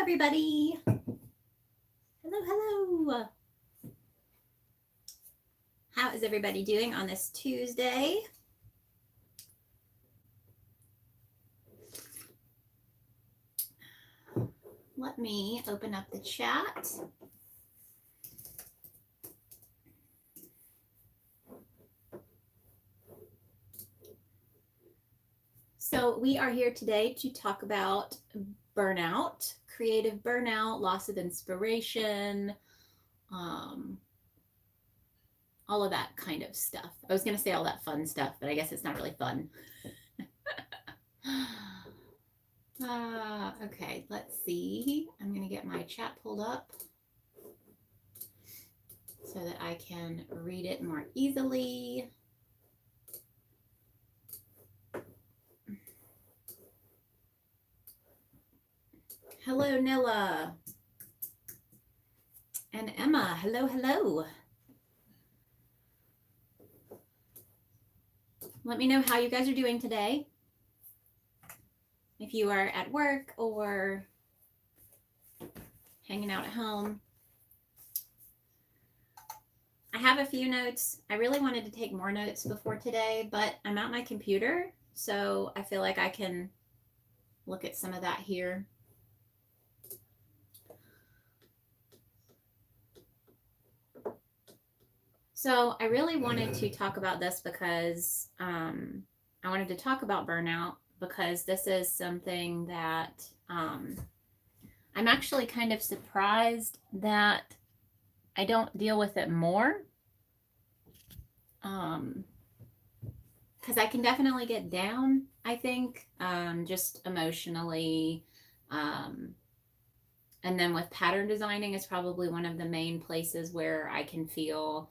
everybody. Hello. How is everybody doing on this Tuesday? Let me open up the chat. So we are here today to talk about burnout, creative burnout, loss of inspiration, all of that kind of stuff. I was going to say all that fun stuff, but I guess it's not really fun. Okay, let's see. I'm going to get my chat pulled up so that I can read it more easily. Hello, Nilla. And Emma, hello. Let me know how you guys are doing today. If you are at work or hanging out at home. I have a few notes. I really wanted to take more notes before today, but I'm at my computer, so I feel like I can look at some of that here. So I really wanted to talk about this because I wanted to talk about burnout because this is something that I'm actually kind of surprised that I don't deal with it more. Because I can definitely get down, I think, just emotionally. And then with pattern designing is probably one of the main places where I can feel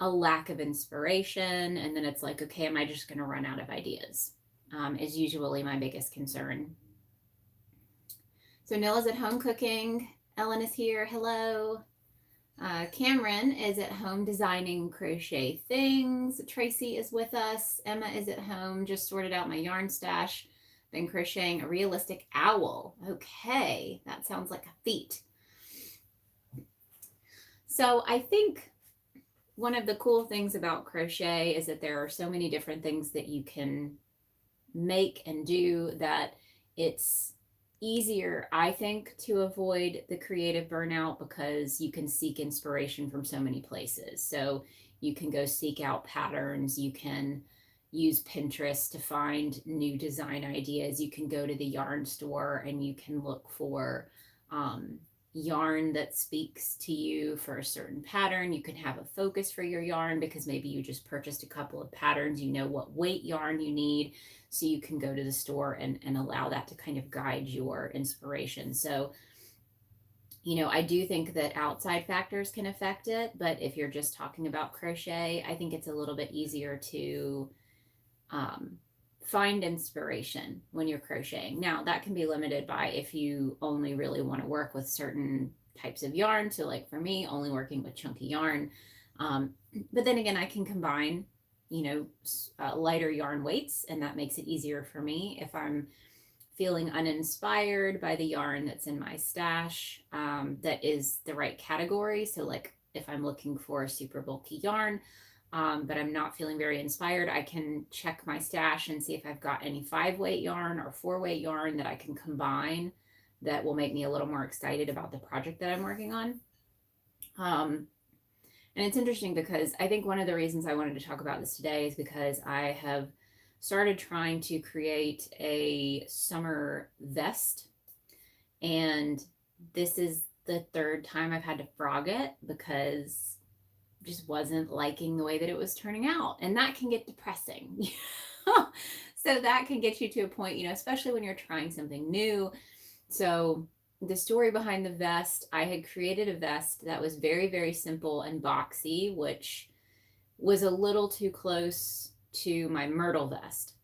a lack of inspiration. And then it's like, okay, am I just going to run out of ideas? Is usually my biggest concern. So Nilla's at home cooking. Ellen is here. Hello. Cameron is at home designing crochet things. Tracy is with us. Emma is at home, just sorted out my yarn stash. Been crocheting a realistic owl. Okay, that sounds like a feat. So I think one of the cool things about crochet is that there are so many different things that you can make and do that it's easier, I think, to avoid the creative burnout because you can seek inspiration from so many places. So you can go seek out patterns. You can use Pinterest to find new design ideas. You can go to the yarn store and you can look for yarn that speaks to you for a certain pattern. You can have a focus for your yarn because maybe you just purchased a couple of patterns. You know what weight yarn you need. So you can go to the store and allow that to kind of guide your inspiration. So, you know, I do think that outside factors can affect it, but if you're just talking about crochet, I think it's a little bit easier to find inspiration when you're crocheting. Now, that can be limited by if you only really want to work with certain types of yarn. So like for me, only working with chunky yarn. But then again, I can combine lighter yarn weights, and that makes it easier for me if I'm feeling uninspired by the yarn that's in my stash that is the right category. So like if I'm looking for a super bulky yarn, but I'm not feeling very inspired, I can check my stash and see if I've got any 5-weight yarn or 4-weight yarn that I can combine that will make me a little more excited about the project that I'm working on. And it's interesting because I think one of the reasons I wanted to talk about this today is because I have started trying to create a summer vest. And this is the 3rd time I've had to frog it because I just wasn't liking the way that it was turning out. And that can get depressing. So that can get you to a point, especially when you're trying something new. So the story behind the vest, I had created a vest that was very, very simple and boxy, which was a little too close to my Myrtle vest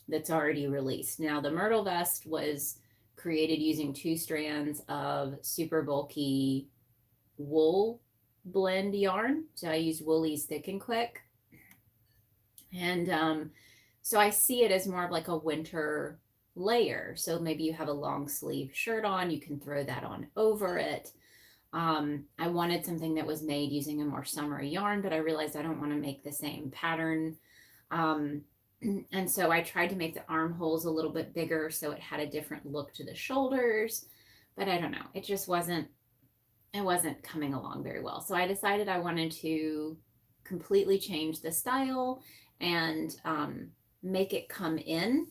that's already released. Now, the Myrtle vest was created using 2 strands of super bulky wool blend yarn. So I used Woolly's Thick and Quick. And so I see it as more of like a winter layer. So maybe you have a long sleeve shirt on, you can throw that on over it. I wanted something that was made using a more summery yarn, but I realized I don't want to make the same pattern. And so I tried to make the armholes a little bit bigger so it had a different look to the shoulders, but I don't know. It wasn't coming along very well. So I decided I wanted to completely change the style and make it come in.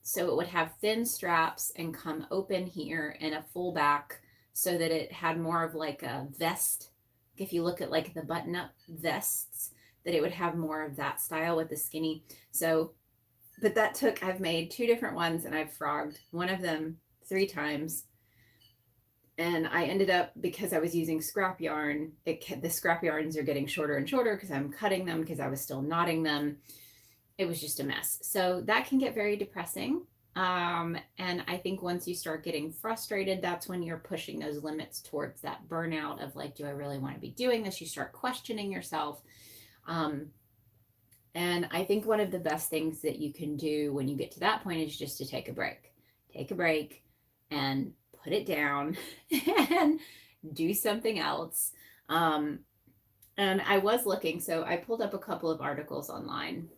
So it would have thin straps and come open here and a full back so that it had more of like a vest. If you look at like the button up vests, that it would have more of that style with the skinny. So, but that took, I've made 2 different ones and I've frogged one of them 3 times. And I ended up, because I was using scrap yarn, the scrap yarns are getting shorter and shorter because I'm cutting them because I was still knotting them. It was just a mess. So that can get very depressing. And I think once you start getting frustrated, that's when you're pushing those limits towards that burnout of like, do I really want to be doing this? You start questioning yourself. And I think one of the best things that you can do when you get to that point is just to take a break. Take a break and put it down and do something else. And I was looking, so I pulled up a couple of articles online.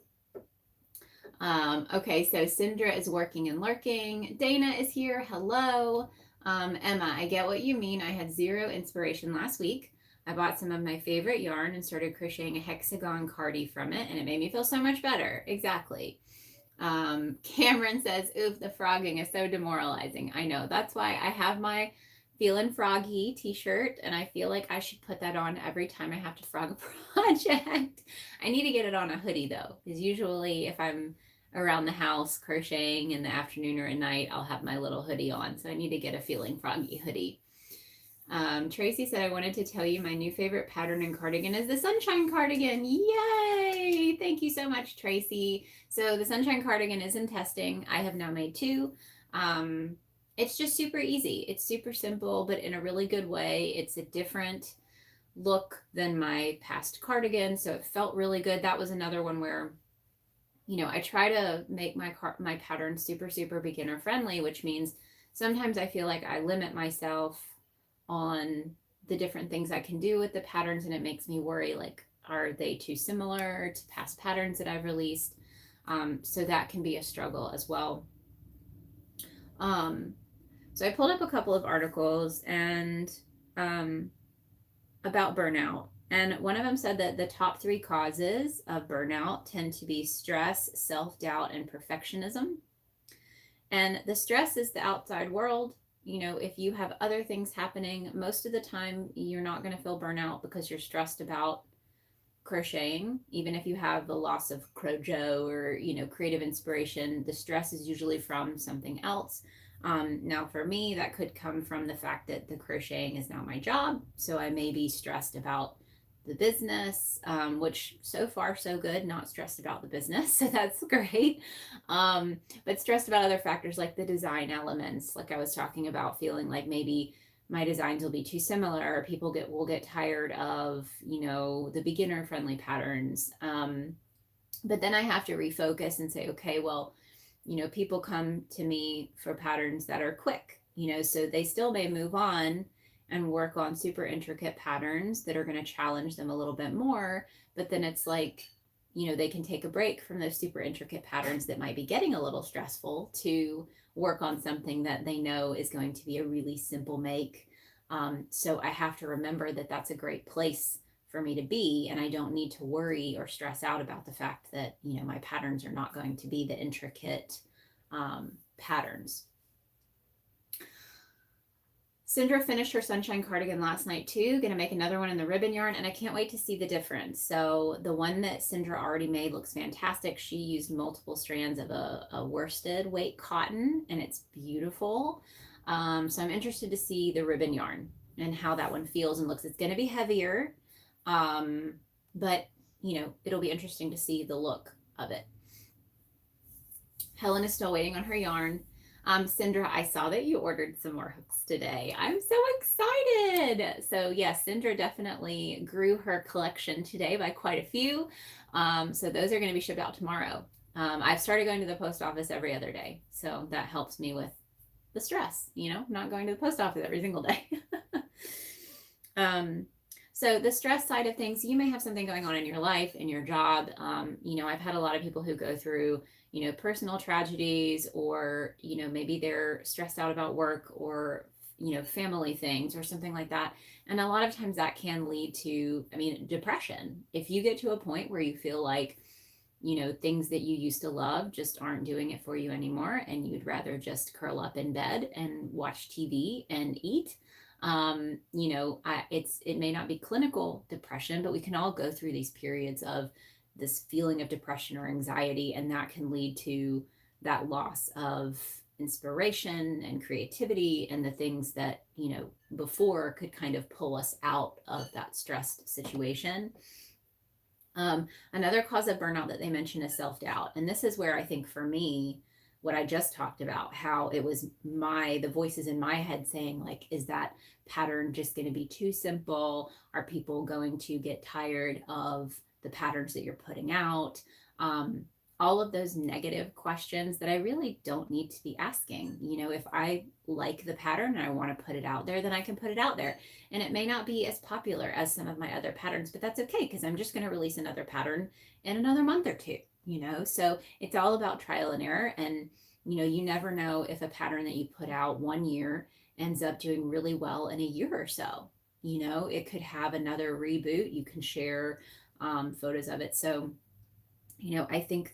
Okay, so Sindra is working and lurking. Dana is here. Hello. Emma, I get what you mean. I had 0 inspiration last week. I bought some of my favorite yarn and started crocheting a hexagon cardie from it, and it made me feel so much better. Exactly. Cameron says, oof, the frogging is so demoralizing. I know. That's why I have my Feeling Froggy t-shirt, and I feel like I should put that on every time I have to frog a project. I need to get it on a hoodie though, because usually if I'm around the house crocheting in the afternoon or at night, I'll have my little hoodie on. So I need to get a Feeling Froggy hoodie. Tracy said, I wanted to tell you my new favorite pattern and cardigan is the Sunshine Cardigan. Yay! Thank you so much, Tracy. So the Sunshine Cardigan is in testing. I have now made 2. It's just super easy. It's super simple, but in a really good way. It's a different look than my past cardigan, so it felt really good. That was another one where, you know, I try to make my pattern super, super beginner friendly, which means sometimes I feel like I limit myself on the different things I can do with the patterns, and it makes me worry, like, are they too similar to past patterns that I've released? So that can be a struggle as well. So I pulled up a couple of articles and about burnout, and one of them said that the top 3 causes of burnout tend to be stress, self-doubt, and perfectionism. And the stress is the outside world. You know, if you have other things happening, most of the time you're not going to feel burnout because you're stressed about crocheting. Even if you have the loss of Crojo or, you know, creative inspiration, the stress is usually from something else. Now for me, that could come from the fact that the crocheting is now my job. So I may be stressed about the business, which so far so good, not stressed about the business. So that's great. But stressed about other factors like the design elements, like I was talking about, feeling like maybe my designs will be too similar, or people will get tired of, you know, the beginner friendly patterns. But then I have to refocus and say, okay, well, you know, people come to me for patterns that are quick, you know, so they still may move on and work on super intricate patterns that are going to challenge them a little bit more. But then it's like, you know, they can take a break from those super intricate patterns that might be getting a little stressful to work on something that they know is going to be a really simple make. So I have to remember that that's a great place for me to be, and I don't need to worry or stress out about the fact that, you know, my patterns are not going to be the intricate patterns. Sindra finished her Sunshine Cardigan last night too. Gonna make another one in the ribbon yarn, and I can't wait to see the difference. So the one that Sindra already made looks fantastic. She used multiple strands of a worsted weight cotton, and it's beautiful. So I'm interested to see the ribbon yarn and how that one feels and looks. It's gonna be heavier, but you know, it'll be interesting to see the look of it. Helen is still waiting on her yarn. Sindra, I saw that you ordered some more hooks today. I'm so excited. So yes, Sindra definitely grew her collection today by quite a few. So those are going to be shipped out tomorrow. I've started going to the post office every other day, so that helps me with the stress, not going to the post office every single day. um, so the stress side of things, you may have something going on in your life, in your job. I've had a lot of people who go through, personal tragedies, or, maybe they're stressed out about work, or, family things or something like that. And a lot of times that can lead to, depression. If you get to a point where you feel like, things that you used to love just aren't doing it for you anymore, and you'd rather just curl up in bed and watch TV and eat. It may not be clinical depression, but we can all go through these periods of this feeling of depression or anxiety, and that can lead to that loss of inspiration and creativity, and the things that, before could kind of pull us out of that stressed situation. Another cause of burnout that they mention is self-doubt. And this is where I think for me, what I just talked about, how it was the voices in my head saying, like, is that pattern just going to be too simple? Are people going to get tired of the patterns that you're putting out? All of those negative questions that I really don't need to be asking. If I like the pattern and I want to put it out there, then I can put it out there. And it may not be as popular as some of my other patterns, but that's okay, because I'm just going to release another pattern in another month or two, So it's all about trial and error. And, you never know if a pattern that you put out 1 year ends up doing really well in a year or so. It could have another reboot. You can share photos of it. So, I think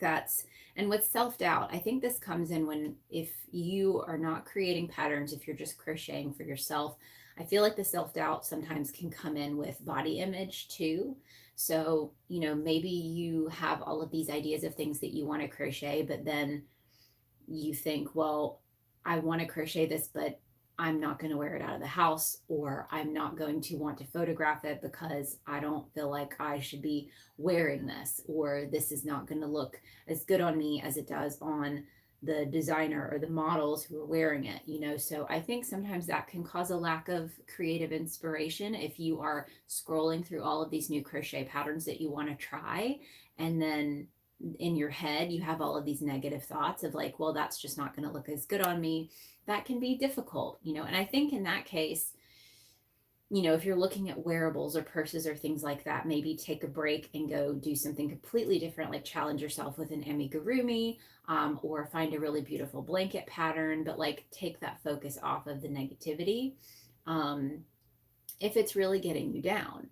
and with self-doubt, I think this comes in if you are not creating patterns, if you're just crocheting for yourself, I feel like the self-doubt sometimes can come in with body image too. So, maybe you have all of these ideas of things that you want to crochet, but then you think, well, I want to crochet this, but I'm not going to wear it out of the house, or I'm not going to want to photograph it because I don't feel like I should be wearing this, or this is not going to look as good on me as it does on the designer or the models who are wearing it. So I think sometimes that can cause a lack of creative inspiration if you are scrolling through all of these new crochet patterns that you want to try, and then in your head you have all of these negative thoughts of like, well, that's just not going to look as good on me. That can be difficult, and I think in that case, if you're looking at wearables or purses or things like that, maybe take a break and go do something completely different, like challenge yourself with an amigurumi, or find a really beautiful blanket pattern, but like take that focus off of the negativity, if it's really getting you down.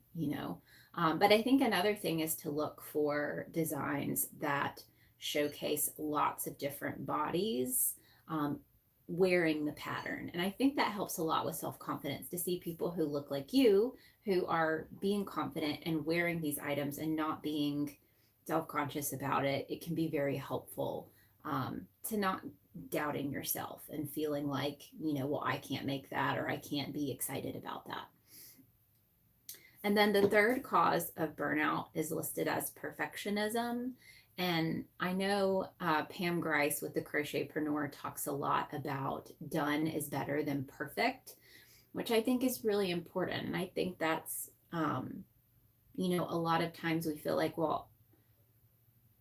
But I think another thing is to look for designs that showcase lots of different bodies wearing the pattern. And I think that helps a lot with self-confidence, to see people who look like you, who are being confident and wearing these items and not being self-conscious about it. It can be very helpful to not doubting yourself and feeling like, well, I can't make that, or I can't be excited about that. And then the third cause of burnout is listed as perfectionism. And I know Pam Grice with the Crochetpreneur talks a lot about done is better than perfect, which I think is really important. And I think that's, a lot of times we feel like, well,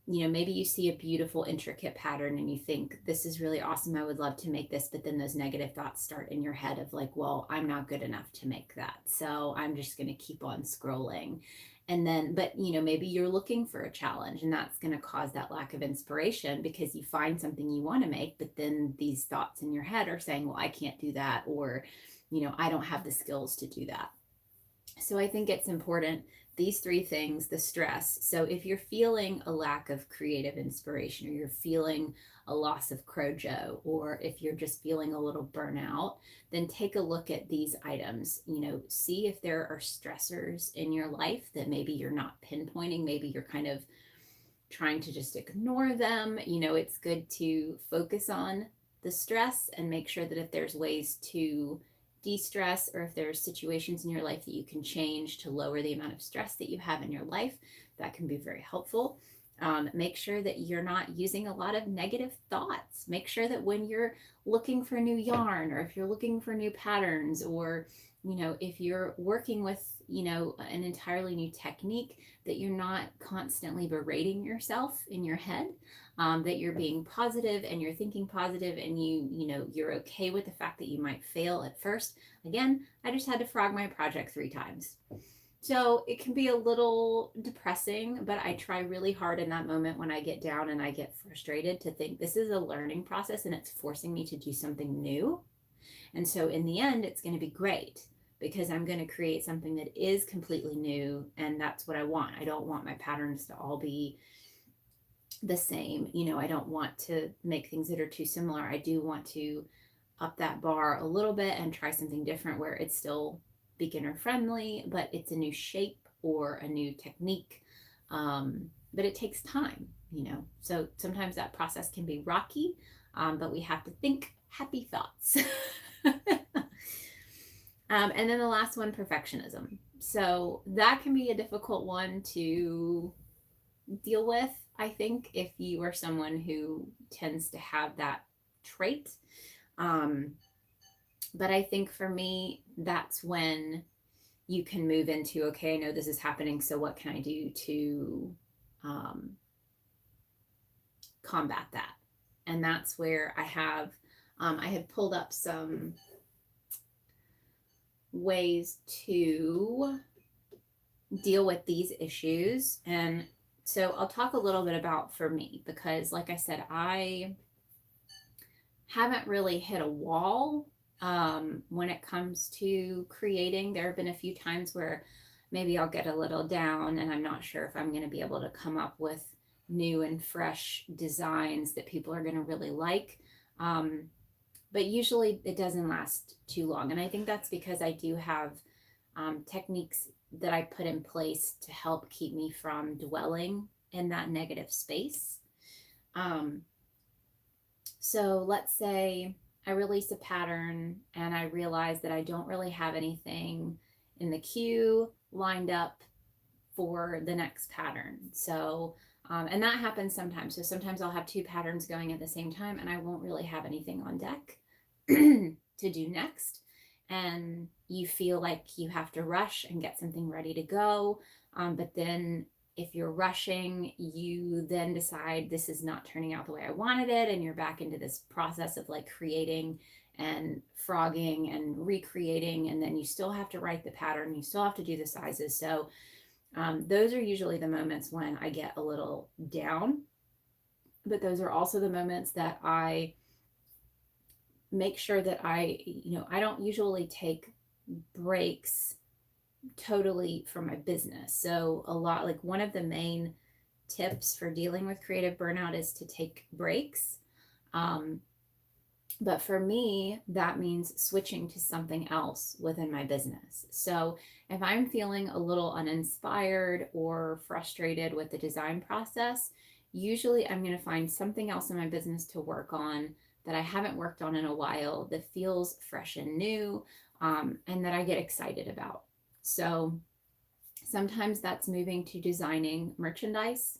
maybe you see a beautiful, intricate pattern and you think, this is really awesome, I would love to make this. But then those negative thoughts start in your head of like, well, I'm not good enough to make that, so I'm just going to keep on scrolling. And then, but maybe you're looking for a challenge, and that's going to cause that lack of inspiration, because you find something you want to make, but then these thoughts in your head are saying, well, I can't do that, or, I don't have the skills to do that. So I think it's important, these three things, the stress. So if you're feeling a lack of creative inspiration, or you're feeling a loss of Crojo, or if you're just feeling a little burnout, then take a look at these items. See if there are stressors in your life that maybe you're not pinpointing. Maybe you're kind of trying to just ignore them. It's good to focus on the stress and make sure that if there's ways to de-stress, or if there's situations in your life that you can change to lower the amount of stress that you have in your life, that can be very helpful. Make sure that you're not using a lot of negative thoughts. Make sure that when you're looking for new yarn, or if you're looking for new patterns, or if you're working with an entirely new technique, that you're not constantly berating yourself in your head, that you're being positive and you're thinking positive, and you're okay with the fact that you might fail at first. Again, I just had to frog my project 3 times. So it can be a little depressing, but I try really hard in that moment when I get down and I get frustrated to think this is a learning process and it's forcing me to do something new. And so in the end, it's going to be great because I'm going to create something that is completely new. And that's what I want. I don't want my patterns to all be the same. I don't want to make things that are too similar. I do want to up that bar a little bit and try something different where it's still beginner friendly, but it's a new shape or a new technique. But it takes time, so sometimes that process can be rocky, but we have to think happy thoughts. And then the last one, perfectionism. So that can be a difficult one to deal with, I think, if you are someone who tends to have that trait. But I think for me, that's when you can move into, okay, I know this is happening, so what can I do to combat that? And that's where I had pulled up some ways to deal with these issues. And so I'll talk a little bit about for me, because like I said, I haven't really hit a wall when it comes to creating. There have been a few times where maybe I'll get a little down and I'm not sure if I'm going to be able to come up with new and fresh designs that people are going to really like. But usually it doesn't last too long. And I think that's because I do have techniques that I put in place to help keep me from dwelling in that negative space. So let's say I release a pattern and I realize that I don't really have anything in the queue lined up for the next pattern. So, and that happens sometimes. So sometimes I'll have 2 patterns going at the same time and I won't really have anything on deck to do next. And you feel like you have to rush and get something ready to go. But then if you're rushing, you then decide this is not turning out the way I wanted it. And you're back into this process of like creating and frogging and recreating. And then you still have to write the pattern. You still have to do the sizes. So those are usually the moments when I get a little down. But those are also the moments that I make sure that I don't usually take breaks totally for my business. So a lot, like one of the main tips for dealing with creative burnout is to take breaks. But for me, that means switching to something else within my business. So if I'm feeling a little uninspired or frustrated with the design process, usually I'm going to find something else in my business to work on that I haven't worked on in a while, that feels fresh and new, and that I get excited about. So sometimes that's moving to designing merchandise.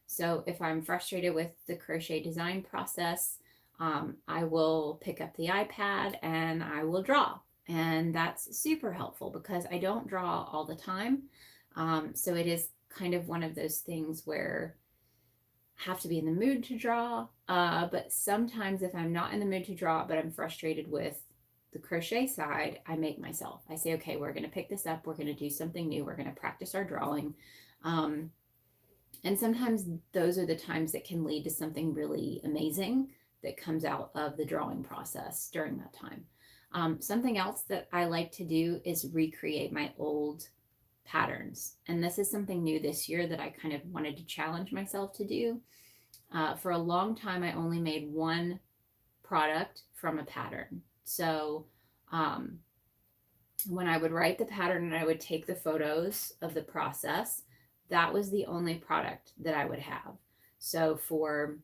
So if I'm frustrated with the crochet design process, I will pick up the iPad and I will draw. And that's super helpful because I don't draw all the time. So it is kind of one of those things where I have to be in the mood to draw. But sometimes if I'm not in the mood to draw, but I'm frustrated with the crochet side, I make myself. I say, okay, we're going to pick this up. We're going to do something new. We're going to practice our drawing. And sometimes those are the times that can lead to something really amazing that comes out of the drawing process during that time. Something else that I like to do is recreate my old patterns. And this is something new this year that I kind of wanted to challenge myself to do. For a long time, I only made one product from a pattern. So when I would write the pattern and I would take the photos of the process, that was the only product that I would have. So for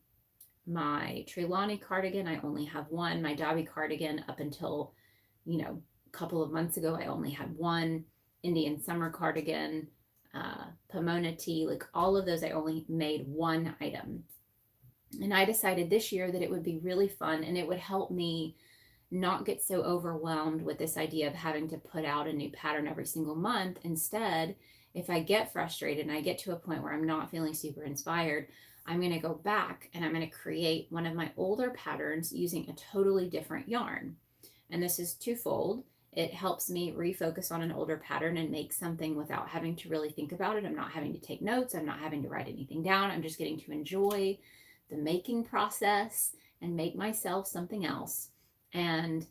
my Trelawney cardigan, I only have one. My Dobby cardigan, up until, a couple of months ago, I only had one. Indian summer cardigan, Pomona tea, like all of those, I only made one item. And I decided this year that it would be really fun and it would help me not get so overwhelmed with this idea of having to put out a new pattern every single month. Instead, if I get frustrated and I get to a point where I'm not feeling super inspired, I'm going to go back and I'm going to create one of my older patterns using a totally different yarn. And this is twofold. It helps me refocus on an older pattern and make something without having to really think about it. I'm not having to take notes. I'm not having to write anything down. I'm just getting to enjoy the making process and make myself something else. And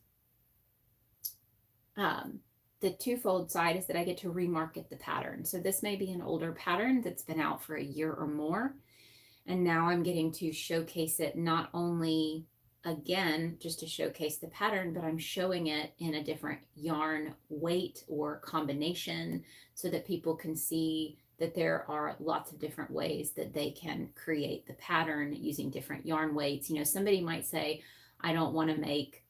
the twofold side is that I get to remarket the pattern. So this may be an older pattern that's been out for a year or more. And now I'm getting to showcase it not only again, just to showcase the pattern, but I'm showing it in a different yarn weight or combination so that people can see that there are lots of different ways that they can create the pattern using different yarn weights. You know, somebody might say, I don't want to make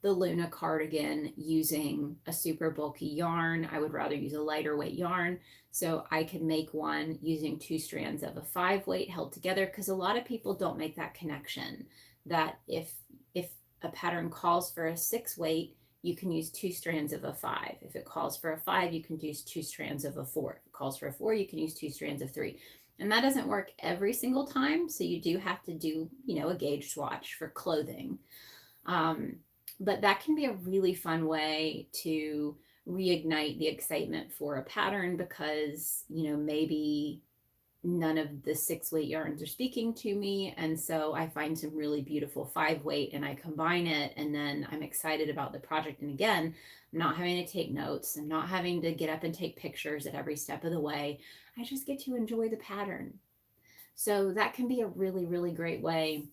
the Luna cardigan using a super bulky yarn. I would rather use a lighter weight yarn. So I could make one using 2 strands of a 5 weight held together, because a lot of people don't make that connection that if a pattern calls for a 6 weight, you can use 2 strands of a 5. If it calls for a 5, you can use 2 strands of a 4. If it calls for a 4, you can use 2 strands of 3. And that doesn't work every single time. So you do have to do, you know, a gauge swatch for clothing. But that can be a really fun way to reignite the excitement for a pattern because, you know, maybe none of the 6 weight yarns are speaking to me. And so I find some really beautiful 5 weight and I combine it, and then I'm excited about the project. And again, I'm not having to take notes. I'm not having to get up and take pictures at every step of the way. I just get to enjoy the pattern. So that can be a really, really great way.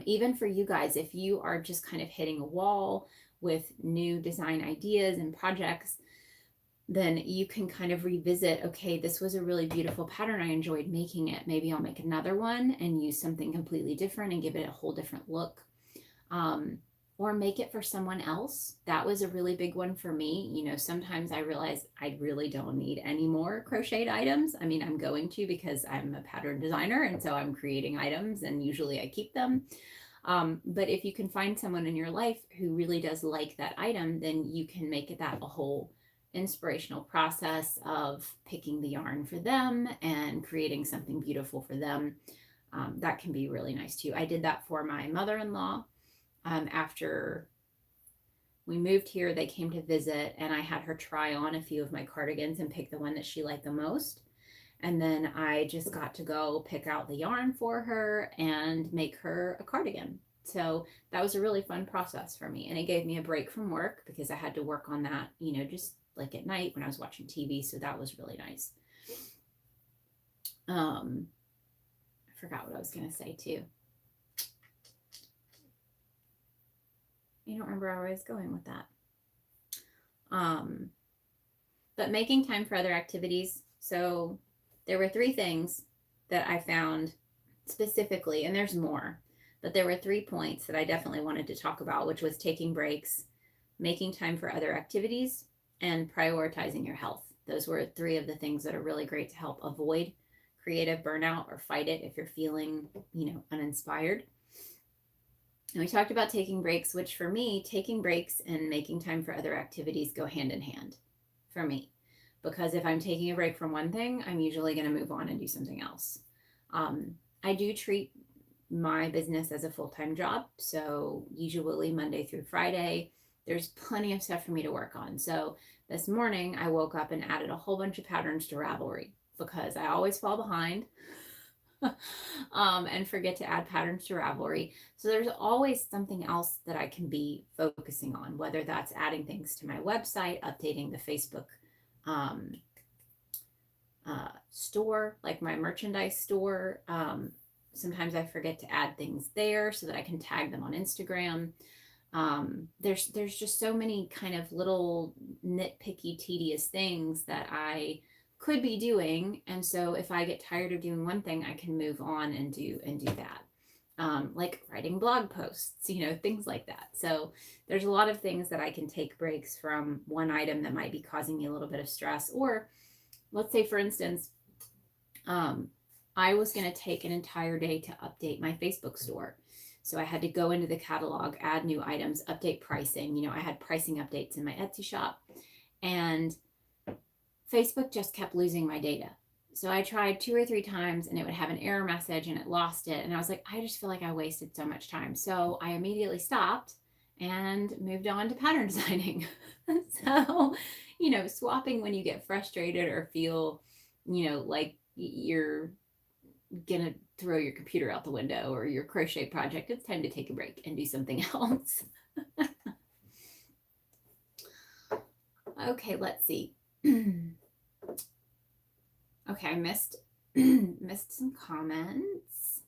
Even for you guys, if you are just kind of hitting a wall with new design ideas and projects, then you can kind of revisit, okay, this was a really beautiful pattern. I enjoyed making it. Maybe I'll make another one and use something completely different and give it a whole different look. Or make it for someone else. That was a really big one for me. You know, sometimes I realize I really don't need any more crocheted items. I mean, I'm going to because I'm a pattern designer, and so I'm creating items and usually I keep them. But if you can find someone in your life who really does like that item, then you can make it that a whole inspirational process of picking the yarn for them and creating something beautiful for them. That can be really nice too. I did that for my mother-in-law. After we moved here, they came to visit and I had her try on a few of my cardigans and pick the one that she liked the most. And then I just got to go pick out the yarn for her and make her a cardigan. So that was a really fun process for me. And it gave me a break from work because I had to work on that, you know, just like at night when I was watching TV. So that was really nice. I forgot what I was going to say too. I don't remember where I was going with that. But making time for other activities. So there were 3 things that I found specifically, and there's more, but there were 3 points that I definitely wanted to talk about, which was taking breaks, making time for other activities, and prioritizing your health. Those were 3 of the things that are really great to help avoid creative burnout or fight it if you're feeling, you know, uninspired. And we talked about taking breaks, which for me, taking breaks and making time for other activities go hand in hand for me. Because if I'm taking a break from one thing, I'm usually going to move on and do something else. I do treat my business as a full-time job. So usually Monday through Friday, there's plenty of stuff for me to work on. So this morning I woke up and added a whole bunch of patterns to Ravelry because I always fall behind. And forget to add patterns to Ravelry. So there's always something else that I can be focusing on, whether that's adding things to my website, updating the Facebook store, like my merchandise store. Sometimes I forget to add things there so that I can tag them on Instagram. There's just so many kind of little nitpicky, tedious things that I could be doing. And so if I get tired of doing one thing, I can move on and do that. like writing blog posts, things like that. So there's a lot of things that I can take breaks from one item that might be causing me a little bit of stress. Or let's say, for instance, I was going to take an entire day to update my Facebook store. So I had to go into the catalog, add new items, update pricing. I had pricing updates in my Etsy shop, and Facebook just kept losing my data. So I tried 2 or 3 times and it would have an error message and it lost it. And I was like, I just feel like I wasted so much time. So I immediately stopped and moved on to pattern designing. So, swapping when you get frustrated or feel, like you're gonna throw your computer out the window or your crochet project, it's time to take a break and do something else. Okay, let's see. Okay, I missed some comments.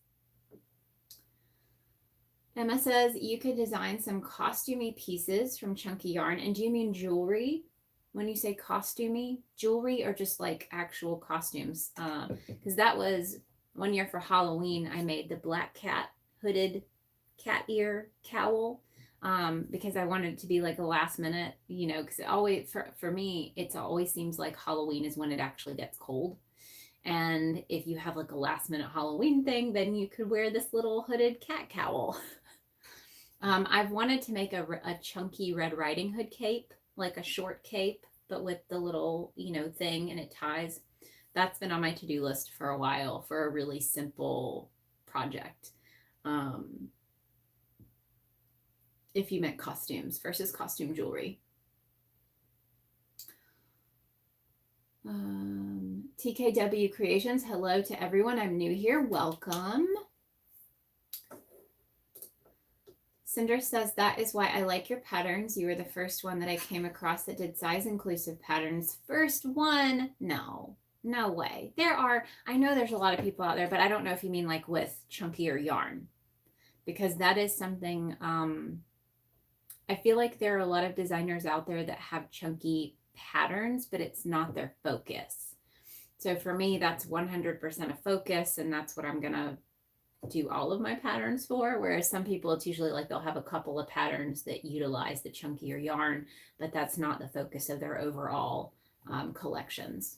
Emma says you could design some costumey pieces from chunky yarn. And do you mean jewelry when you say costumey? Jewelry or just like actual costumes? Because that was one year for Halloween. I made the black cat hooded cat ear cowl because I wanted it to be like a last minute, because it always, for me, it always seems like Halloween is when it actually gets cold. And if you have like a last minute Halloween thing, then you could wear this little hooded cat cowl. I've wanted to make a chunky Red Riding Hood cape, like a short cape, but with the little, thing and it ties. That's been on my to-do list for a while for a really simple project. If you meant costumes versus costume jewelry. TKW Creations, hello to everyone. I'm new here. Welcome. Cinder says, that is why I like your patterns. You were the first one that I came across that did size inclusive patterns. First one? No way. I know there's a lot of people out there, but I don't know if you mean like with chunkier yarn, because that is something, I feel like there are a lot of designers out there that have chunky patterns, but it's not their focus. So for me, that's 100% a focus, and that's what I'm going to do all of my patterns for. Whereas some people, it's usually like they'll have a couple of patterns that utilize the chunkier yarn, but that's not the focus of their overall collections.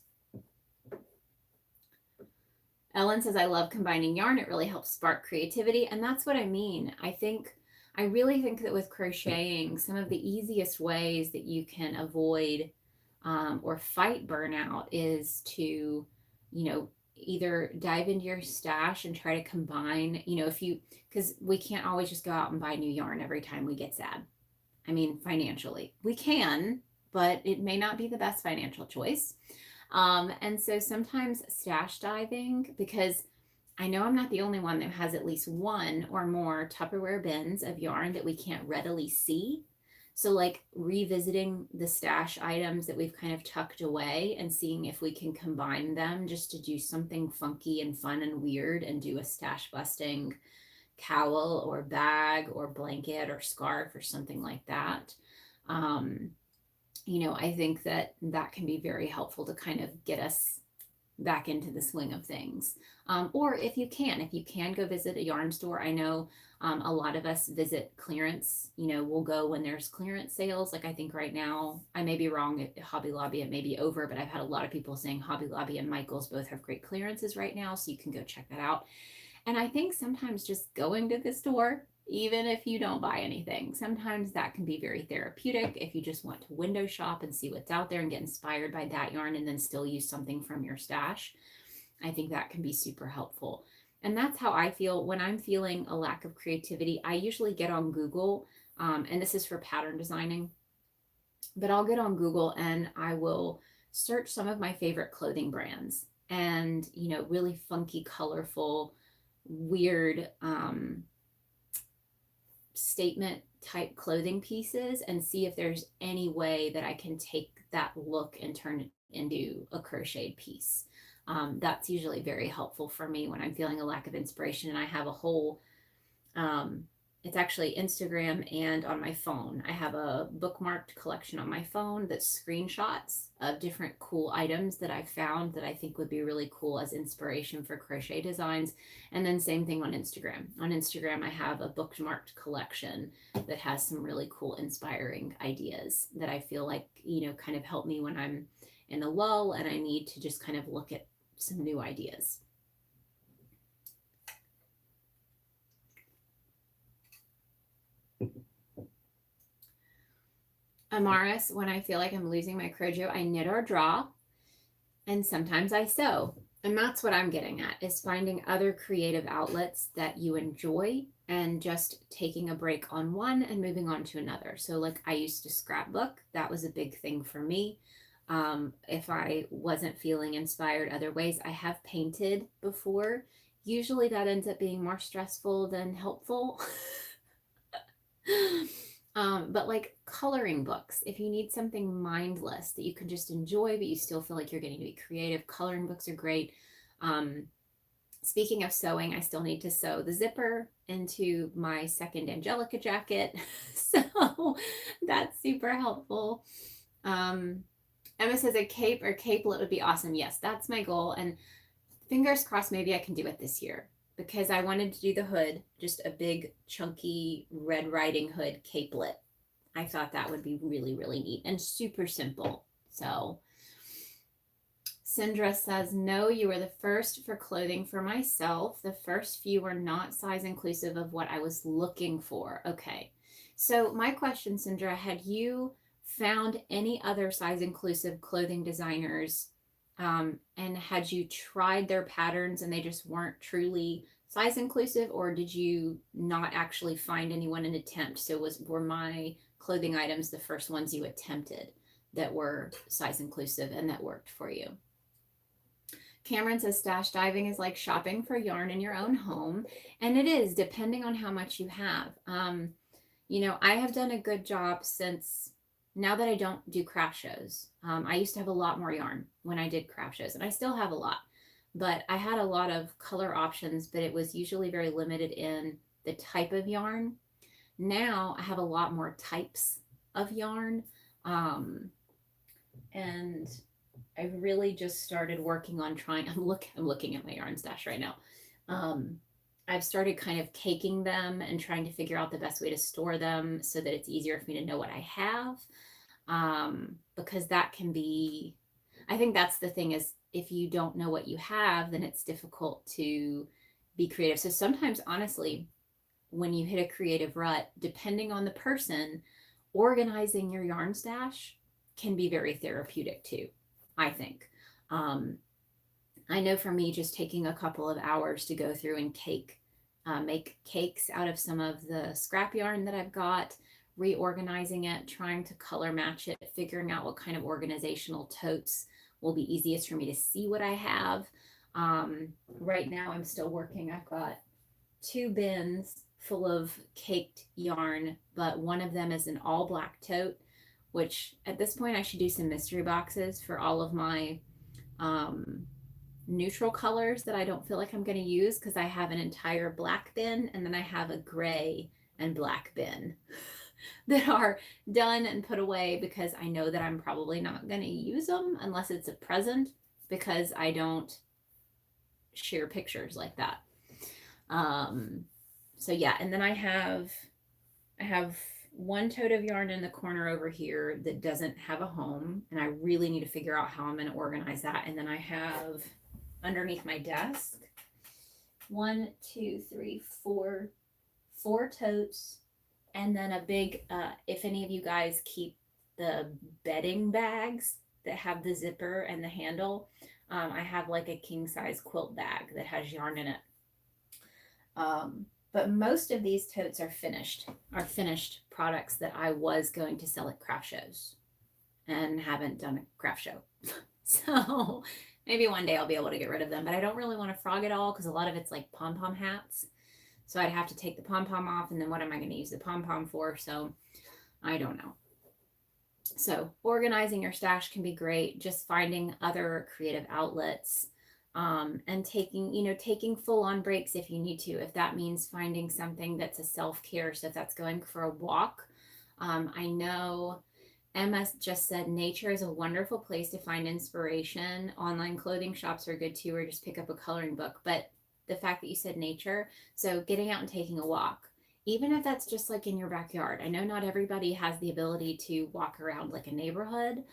Ellen says, I love combining yarn. It really helps spark creativity. And that's what I mean. I really think that with crocheting, some of the easiest ways that you can avoid or fight burnout is to, either dive into your stash and try to combine, because we can't always just go out and buy new yarn every time we get sad. I mean, financially, we can, but it may not be the best financial choice. And so sometimes stash diving, because I know I'm not the only one that has at least one or more Tupperware bins of yarn that we can't readily see. So like revisiting the stash items that we've kind of tucked away and seeing if we can combine them just to do something funky and fun and weird and do a stash busting cowl or bag or blanket or scarf or something like that. I think that can be very helpful to kind of get us back into the swing of things. Or if you can go visit a yarn store. I know a lot of us visit clearance, we'll go when there's clearance sales. Like I think right now, I may be wrong, at Hobby Lobby, it may be over, but I've had a lot of people saying Hobby Lobby and Michael's both have great clearances right now. So you can go check that out. And I think sometimes just going to the store, even if you don't buy anything, sometimes that can be very therapeutic if you just want to window shop and see what's out there and get inspired by that yarn and then still use something from your stash. I think that can be super helpful. And that's how I feel when I'm feeling a lack of creativity. I usually get on Google, and this is for pattern designing, but I'll get on Google and I will search some of my favorite clothing brands and, really funky, colorful, weird statement type clothing pieces and see if there's any way that I can take that look and turn it into a crocheted piece. That's usually very helpful for me when I'm feeling a lack of inspiration and I have a whole it's actually Instagram and on my phone. I have a bookmarked collection on my phone that's screenshots of different cool items that I found that I think would be really cool as inspiration for crochet designs. And then same thing on Instagram. On Instagram, I have a bookmarked collection that has some really cool, inspiring ideas that I feel like, kind of help me when I'm in a lull and I need to just kind of look at some new ideas. Amaris, when I feel like I'm losing my Crojo, I knit or draw, and sometimes I sew. And that's what I'm getting at, is finding other creative outlets that you enjoy and just taking a break on one and moving on to another. So like I used to scrapbook. That was a big thing for me. If I wasn't feeling inspired other ways, I have painted before. Usually that ends up being more stressful than helpful. But like coloring books, if you need something mindless that you can just enjoy, but you still feel like you're getting to be creative, coloring books are great. Speaking of sewing, I still need to sew the zipper into my second Angelica jacket. So that's super helpful. Emma says a cape or capelet would be awesome. Yes, that's my goal. And fingers crossed, maybe I can do it this year, because I wanted to do the hood, just a big, chunky Red Riding Hood capelet. I thought that would be really, really neat and super simple. So Sindra says, no, you were the first for clothing for myself. The first few were not size inclusive of what I was looking for. Okay. So my question, Sindra, had you found any other size inclusive clothing designers, and had you tried their patterns and they just weren't truly size inclusive, or did you not actually find anyone and attempt? So were my clothing items the first ones you attempted that were size inclusive and that worked for you? Cameron says stash diving is like shopping for yarn in your own home. And it is, depending on how much you have. I have done a good job since, now that I don't do craft shows. I used to have a lot more yarn when I did craft shows, and I still have a lot. But I had a lot of color options, but it was usually very limited in the type of yarn. Now I have a lot more types of yarn. And I've really just started working on I'm looking at my yarn stash right now. I've started kind of caking them and trying to figure out the best way to store them so that it's easier for me to know what I have. Because that can be, I think that's the thing, is if you don't know what you have, then it's difficult to be creative. So sometimes, honestly, when you hit a creative rut, depending on the person, organizing your yarn stash can be very therapeutic too, I think. I know for me, just taking a couple of hours to go through and make cakes out of some of the scrap yarn that I've got, reorganizing it, trying to color match it, figuring out what kind of organizational totes will be easiest for me to see what I have. Right now I'm still working. I've got 2 bins full of caked yarn, but one of them is an all black tote, which at this point I should do some mystery boxes for all of my neutral colors that I don't feel like I'm going to use, because I have an entire black bin and then I have a gray and black bin that are done and put away, because I know that I'm probably not going to use them unless it's a present, because I don't share pictures like that. So yeah, and then I have 1 tote of yarn in the corner over here that doesn't have a home, and I really need to figure out how I'm going to organize that. And then I have underneath my desk 1, 2, 3, 4 totes, and then a big, if any of you guys keep the bedding bags that have the zipper and the handle, I have like a king size quilt bag that has yarn in it. But most of these totes are finished products that I was going to sell at craft shows and haven't done a craft show. So maybe one day I'll be able to get rid of them, but I don't really want to frog it all, because a lot of it's like pom-pom hats. So I'd have to take the pom-pom off, and then what am I going to use the pom-pom for? So I don't know. So organizing your stash can be great. Just finding other creative outlets. and taking full on breaks if you need to, if that means finding something that's a self-care. So if that's going for a walk, I know Emma just said nature is a wonderful place to find inspiration. Online clothing shops are good too, or just pick up a coloring book. But the fact that you said nature, so getting out and taking a walk, even if that's just like in your backyard. I know not everybody has the ability to walk around like a neighborhood.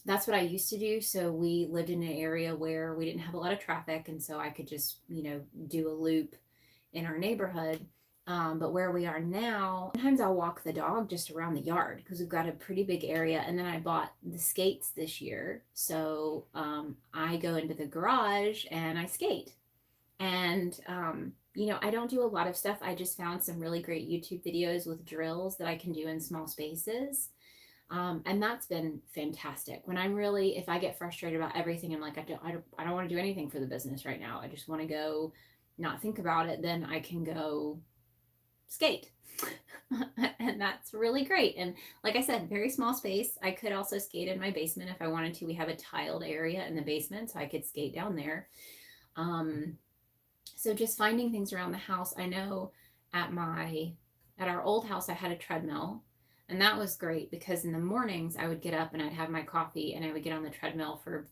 That's what I used to do. So we lived in an area where we didn't have a lot of traffic. And so I could just, do a loop in our neighborhood. But where we are now, sometimes I'll walk the dog just around the yard because we've got a pretty big area. And then I bought the skates this year. So I go into the garage and I skate. And, I don't do a lot of stuff. I just found some really great YouTube videos with drills that I can do in small spaces. And that's been fantastic. When if I get frustrated about everything, I'm like, I don't want to do anything for the business right now. I just want to go not think about it. Then I can go skate. And that's really great. And like I said, very small space. I could also skate in my basement if I wanted to. We have a tiled area in the basement, so I could skate down there. So just finding things around the house. I know at our old house, I had a treadmill. And that was great because in the mornings I would get up and I'd have my coffee and I would get on the treadmill for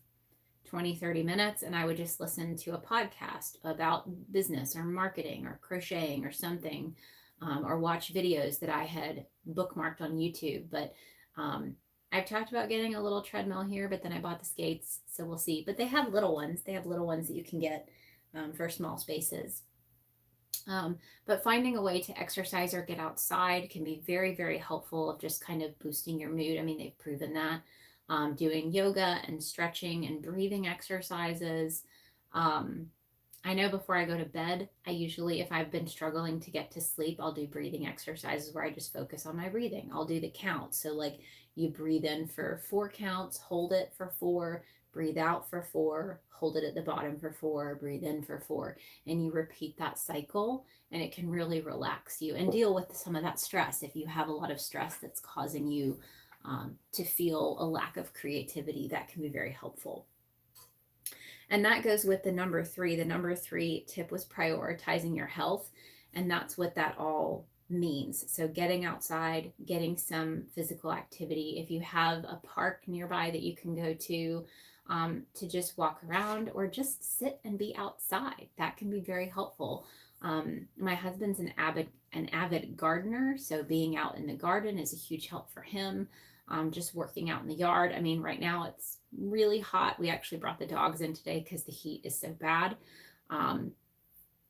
20, 30 minutes and I would just listen to a podcast about business or marketing or crocheting or something, or watch videos that I had bookmarked on YouTube. But I've talked about getting a little treadmill here, but then I bought the skates, so we'll see. But they have little ones. They have little ones that you can get for small spaces. But finding a way to exercise or get outside can be very, very helpful of just kind of boosting your mood. I mean, they've proven that. Doing yoga and stretching and breathing exercises. I know before I go to bed, I usually, if I've been struggling to get to sleep, I'll do breathing exercises where I just focus on my breathing. I'll do the count. So like you breathe in for 4 counts, hold it for 4, breathe out for 4, hold it at the bottom for 4, breathe in for 4, and you repeat that cycle, and it can really relax you and deal with some of that stress. If you have a lot of stress that's causing you to feel a lack of creativity, that can be very helpful. And that goes with the number 3. The number 3 tip was prioritizing your health, and that's what that all means. So getting outside, getting some physical activity. If you have a park nearby that you can go to just walk around or just sit and be outside, that can be very helpful. My husband's an avid gardener, so being out in the garden is a huge help for him. Just working out in the yard. I mean, right now it's really hot. We actually brought the dogs in today because the heat is so bad.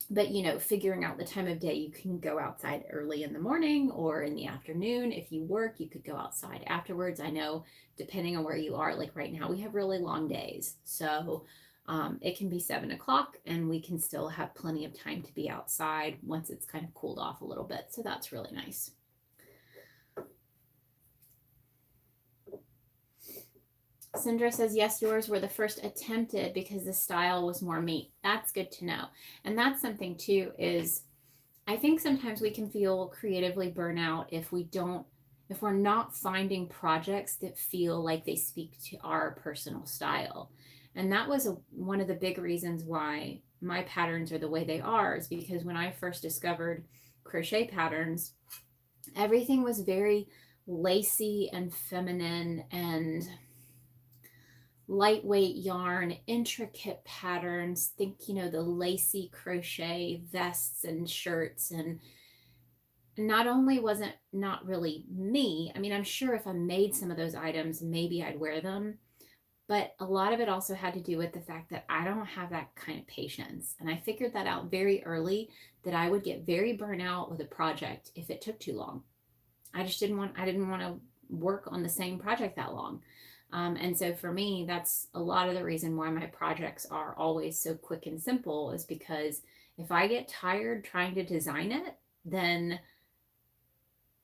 But figuring out the time of day, you can go outside early in the morning or in the afternoon. If you work, you could go outside afterwards. I know depending on where you are, like right now we have really long days. So it can be 7 o'clock and we can still have plenty of time to be outside once it's kind of cooled off a little bit. So that's really nice. Sandra says, yes, yours were the first attempted because the style was more me. That's good to know. And that's something too, is I think sometimes we can feel creatively burnout if we're not finding projects that feel like they speak to our personal style. And that was one of the big reasons why my patterns are the way they are, is because when I first discovered Crochet Patterns, everything was very lacy and feminine and lightweight yarn, intricate patterns. Think, the lacy crochet vests and shirts. And not only was it not really me, I mean, I'm sure if I made some of those items, maybe I'd wear them. But a lot of it also had to do with the fact that I don't have that kind of patience. And I figured that out very early, that I would get very burnt out with a project if it took too long. I didn't want to work on the same project that long. And so for me, that's a lot of the reason why my projects are always so quick and simple, is because if I get tired trying to design it, then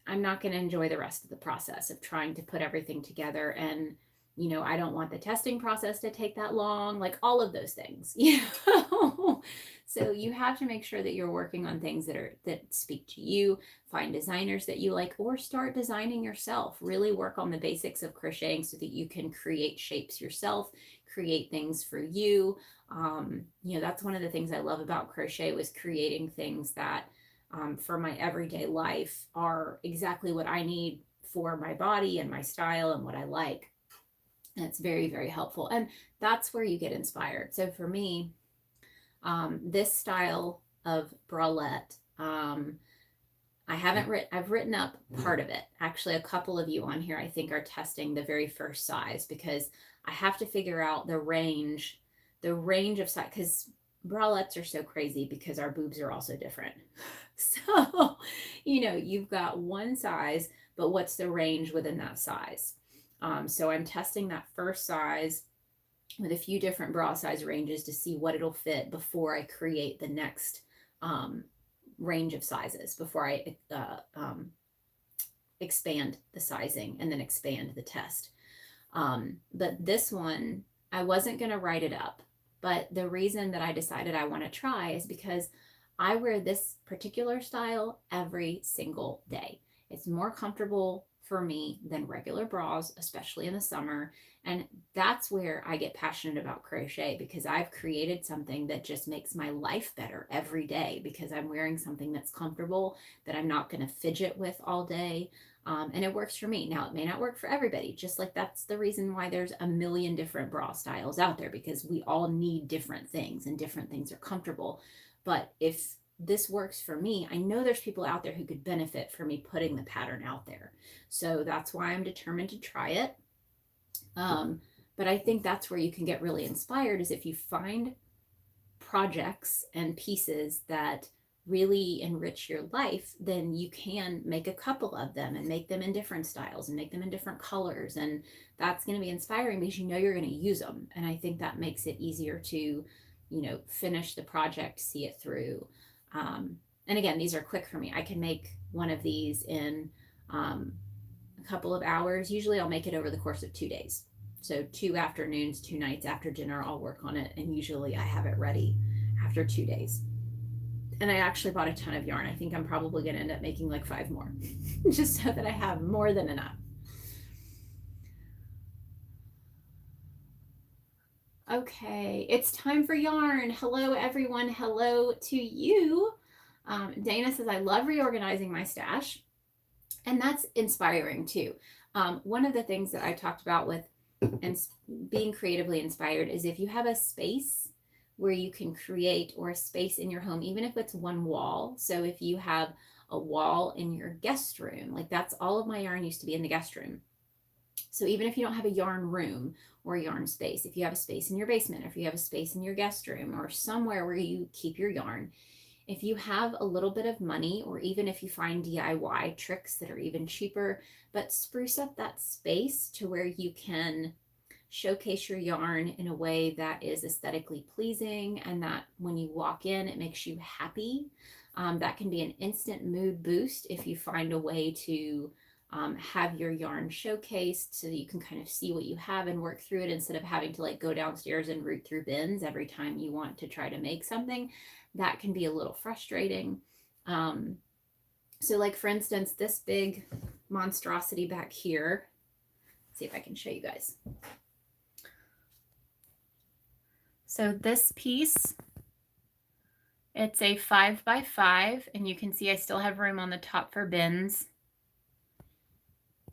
I'm not going to enjoy the rest of the process of trying to put everything together. And, I don't want the testing process to take that long, like all of those things, So you have to make sure that you're working on things that speak to you. Find designers that you like, or start designing yourself. Really work on the basics of crocheting so that you can create shapes yourself, create things for you. That's one of the things I love about crochet, was creating things that for my everyday life are exactly what I need for my body and my style and what I like. And it's very, very helpful. And that's where you get inspired. So for me, this style of bralette, I've written up part of it. Actually, a couple of you on here, I think, are testing the very first size, because I have to figure out the range of size, because bralettes are so crazy because our boobs are also different. So, you've got one size, but what's the range within that size? So I'm testing that first size with a few different bra size ranges to see what it'll fit before I create the next range of sizes, before I expand the sizing and then expand the test. But this one, I wasn't going to write it up. But the reason that I decided I want to try is because I wear this particular style every single day. It's more comfortable for me than regular bras, especially in the summer. And that's where I get passionate about crochet, because I've created something that just makes my life better every day, because I'm wearing something that's comfortable, that I'm not going to fidget with all day. And it works for me. Now, it may not work for everybody, just like that's the reason why there's a million different bra styles out there, because we all need different things and different things are comfortable. But if this works for me, I know there's people out there who could benefit from me putting the pattern out there. So that's why I'm determined to try it. But I think that's where you can get really inspired, is if you find projects and pieces that really enrich your life, then you can make a couple of them and make them in different styles and make them in different colors. And that's going to be inspiring because you're going to use them. And I think that makes it easier to, finish the project, see it through. And again, these are quick for me. I can make one of these in a couple of hours. Usually I'll make it over the course of 2 days. So 2 afternoons, 2 nights after dinner, I'll work on it. And usually I have it ready after 2 days. And I actually bought a ton of yarn. I think I'm probably going to end up making like 5 more, just so that I have more than enough. Okay, it's time for yarn. Hello, everyone. Hello to you. Dana says, I love reorganizing my stash. And that's inspiring too. One of the things that I talked about with and being creatively inspired is if you have a space where you can create, or a space in your home, even if it's one wall. So if you have a wall in your guest room, like that's all of my yarn used to be in the guest room. So even if you don't have a yarn room or a yarn space, if you have a space in your basement, or if you have a space in your guest room, or somewhere where you keep your yarn, if you have a little bit of money, or even if you find DIY tricks that are even cheaper, but spruce up that space to where you can showcase your yarn in a way that is aesthetically pleasing, and that when you walk in, it makes you happy. That can be an instant mood boost if you find a way to have your yarn showcased so that you can kind of see what you have and work through it, instead of having to like go downstairs and root through bins every time you want to try to make something. That can be a little frustrating. So like for instance, this big monstrosity back here, let's see if I can show you guys. So this piece, it's a 5x5, and you can see I still have room on the top for bins.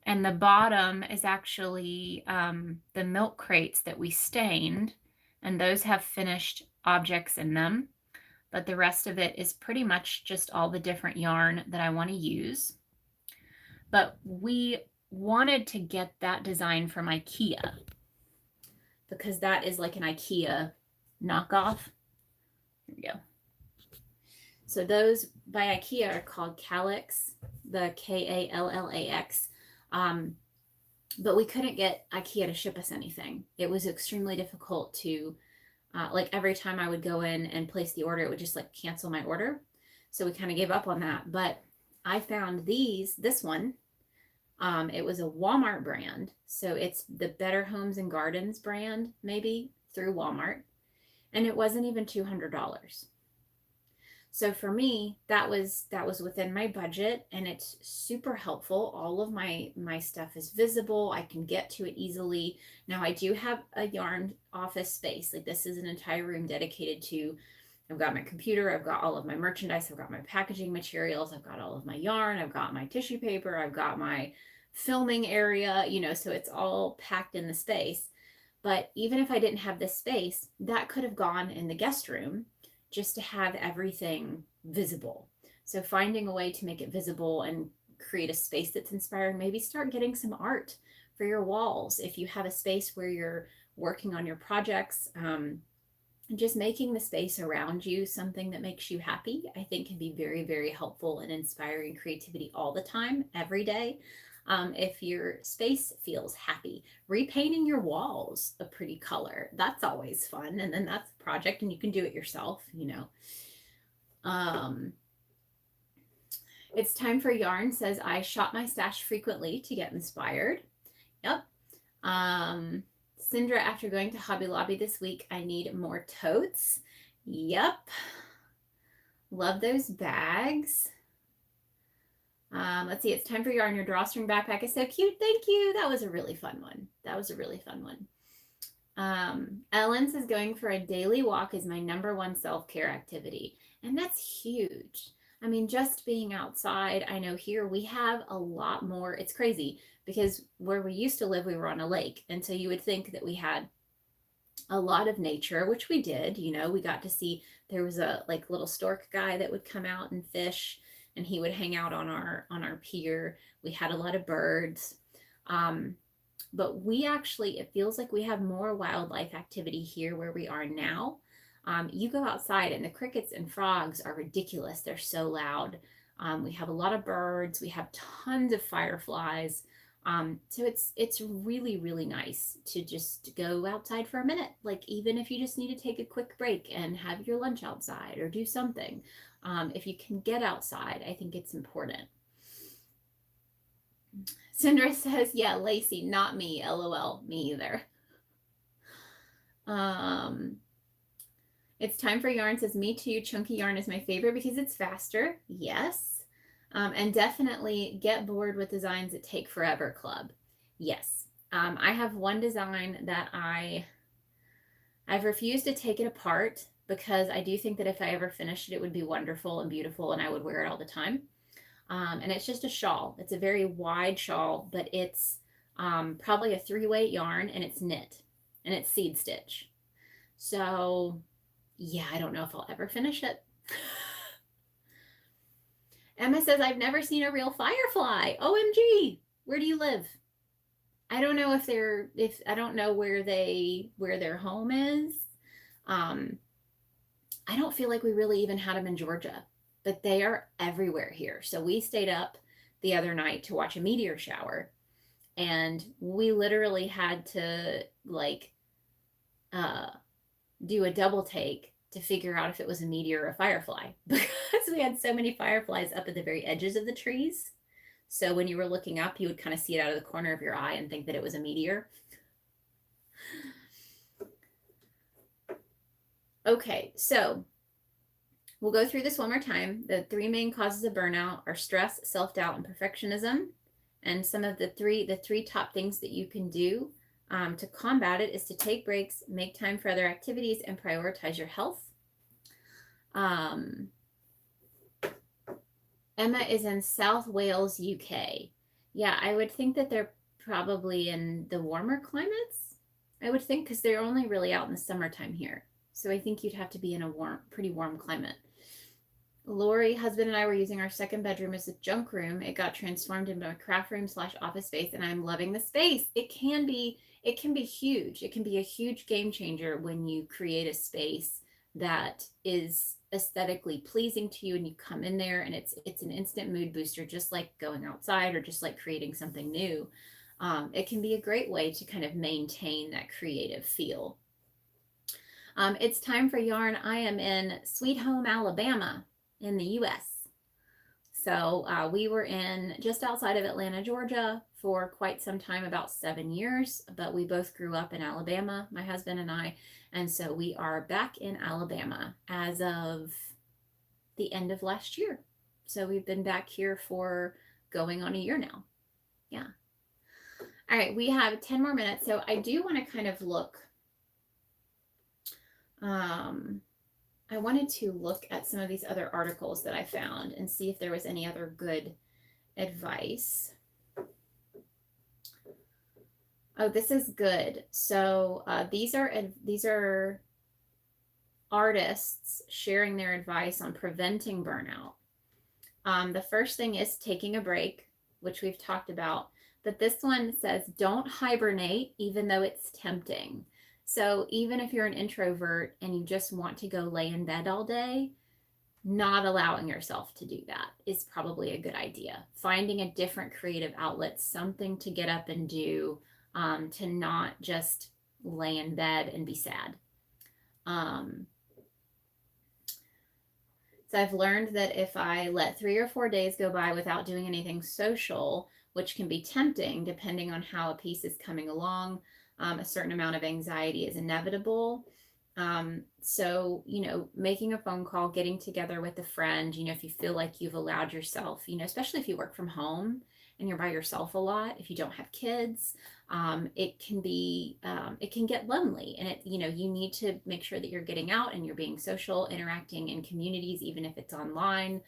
And the bottom is actually the milk crates that we stained, and those have finished objects in them. But the rest of it is pretty much just all the different yarn that I want to use. But we wanted to get that design from IKEA, because that is like an IKEA knockoff. Here we go. So those by IKEA are called Kallax, the Kallax. But we couldn't get IKEA to ship us anything. It was extremely difficult to, like every time I would go in and place the order, it would just like cancel my order. So we kind of gave up on that. But I found this one, it was a Walmart brand. So it's the Better Homes and Gardens brand, maybe through Walmart. and it wasn't even $200. So for me, that was within my budget, and it's super helpful. All of my stuff is visible. I can get to it easily. Now I do have a yarn office space. Like this is an entire room dedicated to, I've got my computer, I've got all of my merchandise, I've got my packaging materials, I've got all of my yarn, I've got my tissue paper, I've got my filming area, you know, so it's all packed in the space. But even if I didn't have this space, that could have gone in the guest room just to have everything visible. So finding a way to make it visible and create a space that's inspiring, maybe start getting some art for your walls. If you have a space where you're working on your projects, just making the space around you something that makes you happy, I think can be very, very helpful in inspiring creativity all the time, every day. If your space feels happy, repainting your walls a pretty color, that's always fun. And then that's a project and you can do it yourself, you know. It's time for yarn says, I shop my stash frequently to get inspired. Yep. Sindra, after going to Hobby Lobby this week, I need more totes. Yep. Love those bags. Let's see, it's time for yarn. Your drawstring backpack is so cute. Thank you. That was a really fun one. That was a really fun one. Ellen says going for a daily walk is my #1 self-care activity. And that's huge. I mean, just being outside, I know here we have a lot more. It's crazy because where we used to live, we were on a lake. And so you would think that we had a lot of nature, which we did. You know, we got to see, there was a like little stork guy that would come out and fish, and he would hang out on our pier. We had a lot of birds. But we actually, it feels like we have more wildlife activity here where we are now. You go outside and the crickets and frogs are ridiculous. They're so loud. We have a lot of birds. We have tons of fireflies. So it's really, really nice to just go outside for a minute. Like even if you just need to take a quick break and have your lunch outside or do something. If you can get outside, I think it's important. Cinder says, yeah, Lacey, not me, LOL, me either. It's time for yarn says, me too, chunky yarn is my favorite because it's faster. Yes. And definitely get bored with designs that take forever club. Yes. I have one design that I've refused to take it apart because I do think that if I ever finished it, it would be wonderful and beautiful and I would wear it all the time. And it's just a shawl. It's a very wide shawl, but it's probably a 3-weight yarn and it's knit and it's seed stitch. So yeah, I don't know if I'll ever finish it. Emma says, I've never seen a real firefly. OMG, where do you live? I don't know I don't know where their home is. I don't feel like we really even had them in Georgia, but they are everywhere here. So we stayed up the other night to watch a meteor shower, and we literally had to like do a double take to figure out if it was a meteor or a firefly because we had so many fireflies up at the very edges of the trees. So when you were looking up, you would kind of see it out of the corner of your eye and think that it was a meteor. Okay, so we'll go through this one more time. The 3 main causes of burnout are stress, self-doubt, and perfectionism. And some of the three top things that you can do to combat it is to take breaks, make time for other activities, and prioritize your health. Emma is in South Wales, UK. Yeah, I would think that they're probably in the warmer climates. I would think because they're only really out in the summertime here. So I think you'd have to be in a pretty warm climate. Lori, husband, and I were using our second bedroom as a junk room. It got transformed into a craft room / office space, and I'm loving the space. It can be huge. It can be a huge game changer when you create a space that is aesthetically pleasing to you, and you come in there and it's an instant mood booster, just like going outside or just like creating something new. It can be a great way to kind of maintain that creative feel. It's time for yarn. I am in Sweet Home, Alabama in the US. So we were in just outside of Atlanta, Georgia for quite some time, about 7 years, but we both grew up in Alabama, my husband and I. And so we are back in Alabama as of the end of last year. So we've been back here for going on a year now. Yeah. All right, we have 10 more minutes. So I do want to kind of look. I wanted to look at some of these other articles that I found and see if there was any other good advice. Oh, this is good. So these are artists sharing their advice on preventing burnout. The first thing is taking a break, which we've talked about. But this one says, don't hibernate, even though it's tempting. So even if you're an introvert and you just want to go lay in bed all day, not allowing yourself to do that is probably a good idea. Finding a different creative outlet, something to get up and do, to not just lay in bed and be sad. So I've learned that if I let 3 or 4 days go by without doing anything social, which can be tempting depending on how a piece is coming along, a certain amount of anxiety is inevitable. So, making a phone call, getting together with a friend, if you feel like you've allowed yourself, especially if you work from home and you're by yourself a lot, if you don't have kids, it can get lonely, and you need to make sure that you're getting out and you're being social, interacting in communities, even if it's online,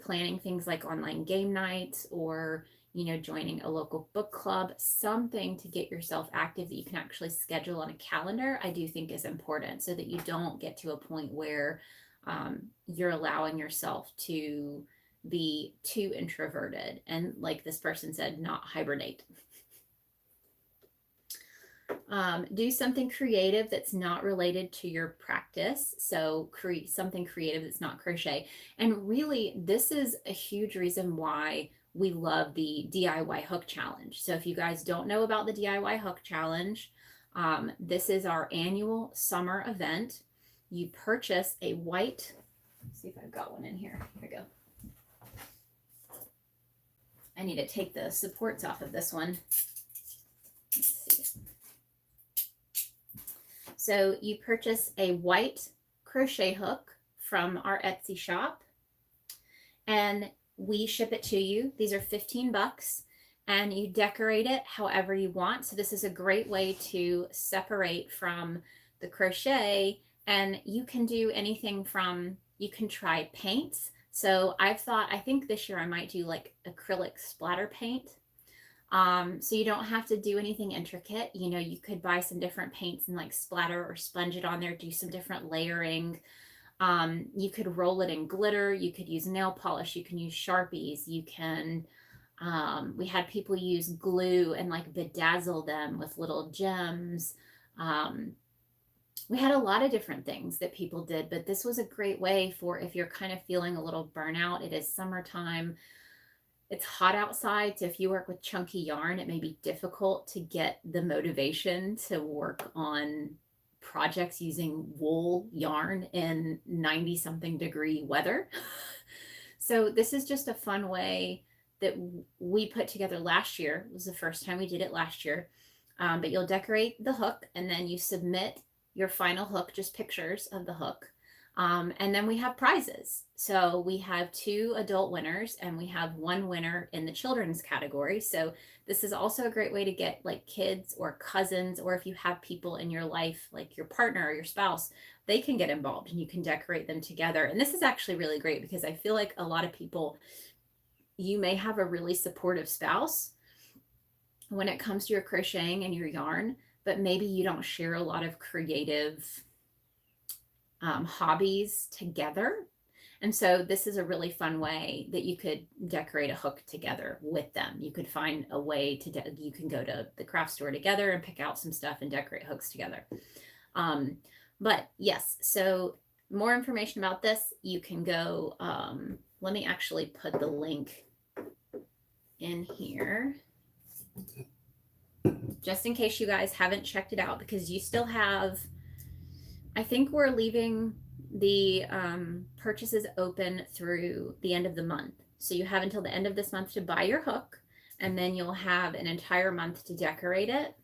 planning things like online game nights, or joining a local book club, something to get yourself active that you can actually schedule on a calendar, I do think is important, so that you don't get to a point where you're allowing yourself to be too introverted and, like this person said, not hibernate. Do something creative that's not related to your practice. So create something creative that's not crochet. And really, this is a huge reason why we love the DIY hook challenge. So if you guys don't know about the DIY hook challenge, this is our annual summer event. You purchase a white, let's see if I've got one in here. Here we go. I need to take the supports off of this one. Let's see. So you purchase a white crochet hook from our Etsy shop, and we ship it to you. These are $15, and you decorate it however you want. So this is a great way to separate from the crochet, and you can do anything from, you can try paints. So I think this year I might do like acrylic splatter paint. So you don't have to do anything intricate. You could buy some different paints and like splatter or sponge it on there, do some different layering. You could roll it in glitter. You could use nail polish. You can use Sharpies. You can, we had people use glue and like bedazzle them with little gems. We had a lot of different things that people did, but this was a great way for if you're kind of feeling a little burnout. It is summertime. It's hot outside, so if you work with chunky yarn, it may be difficult to get the motivation to work on projects using wool yarn in 90-something degree weather. So this is just a fun way that we put together last year. It was the first time we did it last year. But you'll decorate the hook, and then you submit your final hook, just pictures of the hook. And then we have prizes. So we have 2 adult winners, and we have 1 winner in the children's category. So this is also a great way to get like kids or cousins, or if you have people in your life, like your partner or your spouse, they can get involved and you can decorate them together. And this is actually really great because I feel like a lot of people, you may have a really supportive spouse when it comes to your crocheting and your yarn, but maybe you don't share a lot of creative hobbies together. And so this is a really fun way that you could decorate a hook together with them. You could find a way to, you can go to the craft store together and pick out some stuff and decorate hooks together. But yes, so more information about this, you can go, let me actually put the link in here, just in case you guys haven't checked it out, because you still have, I think we're leaving the purchases open through the end of the month. So you have until the end of this month to buy your hook, and then you'll have an entire month to decorate it.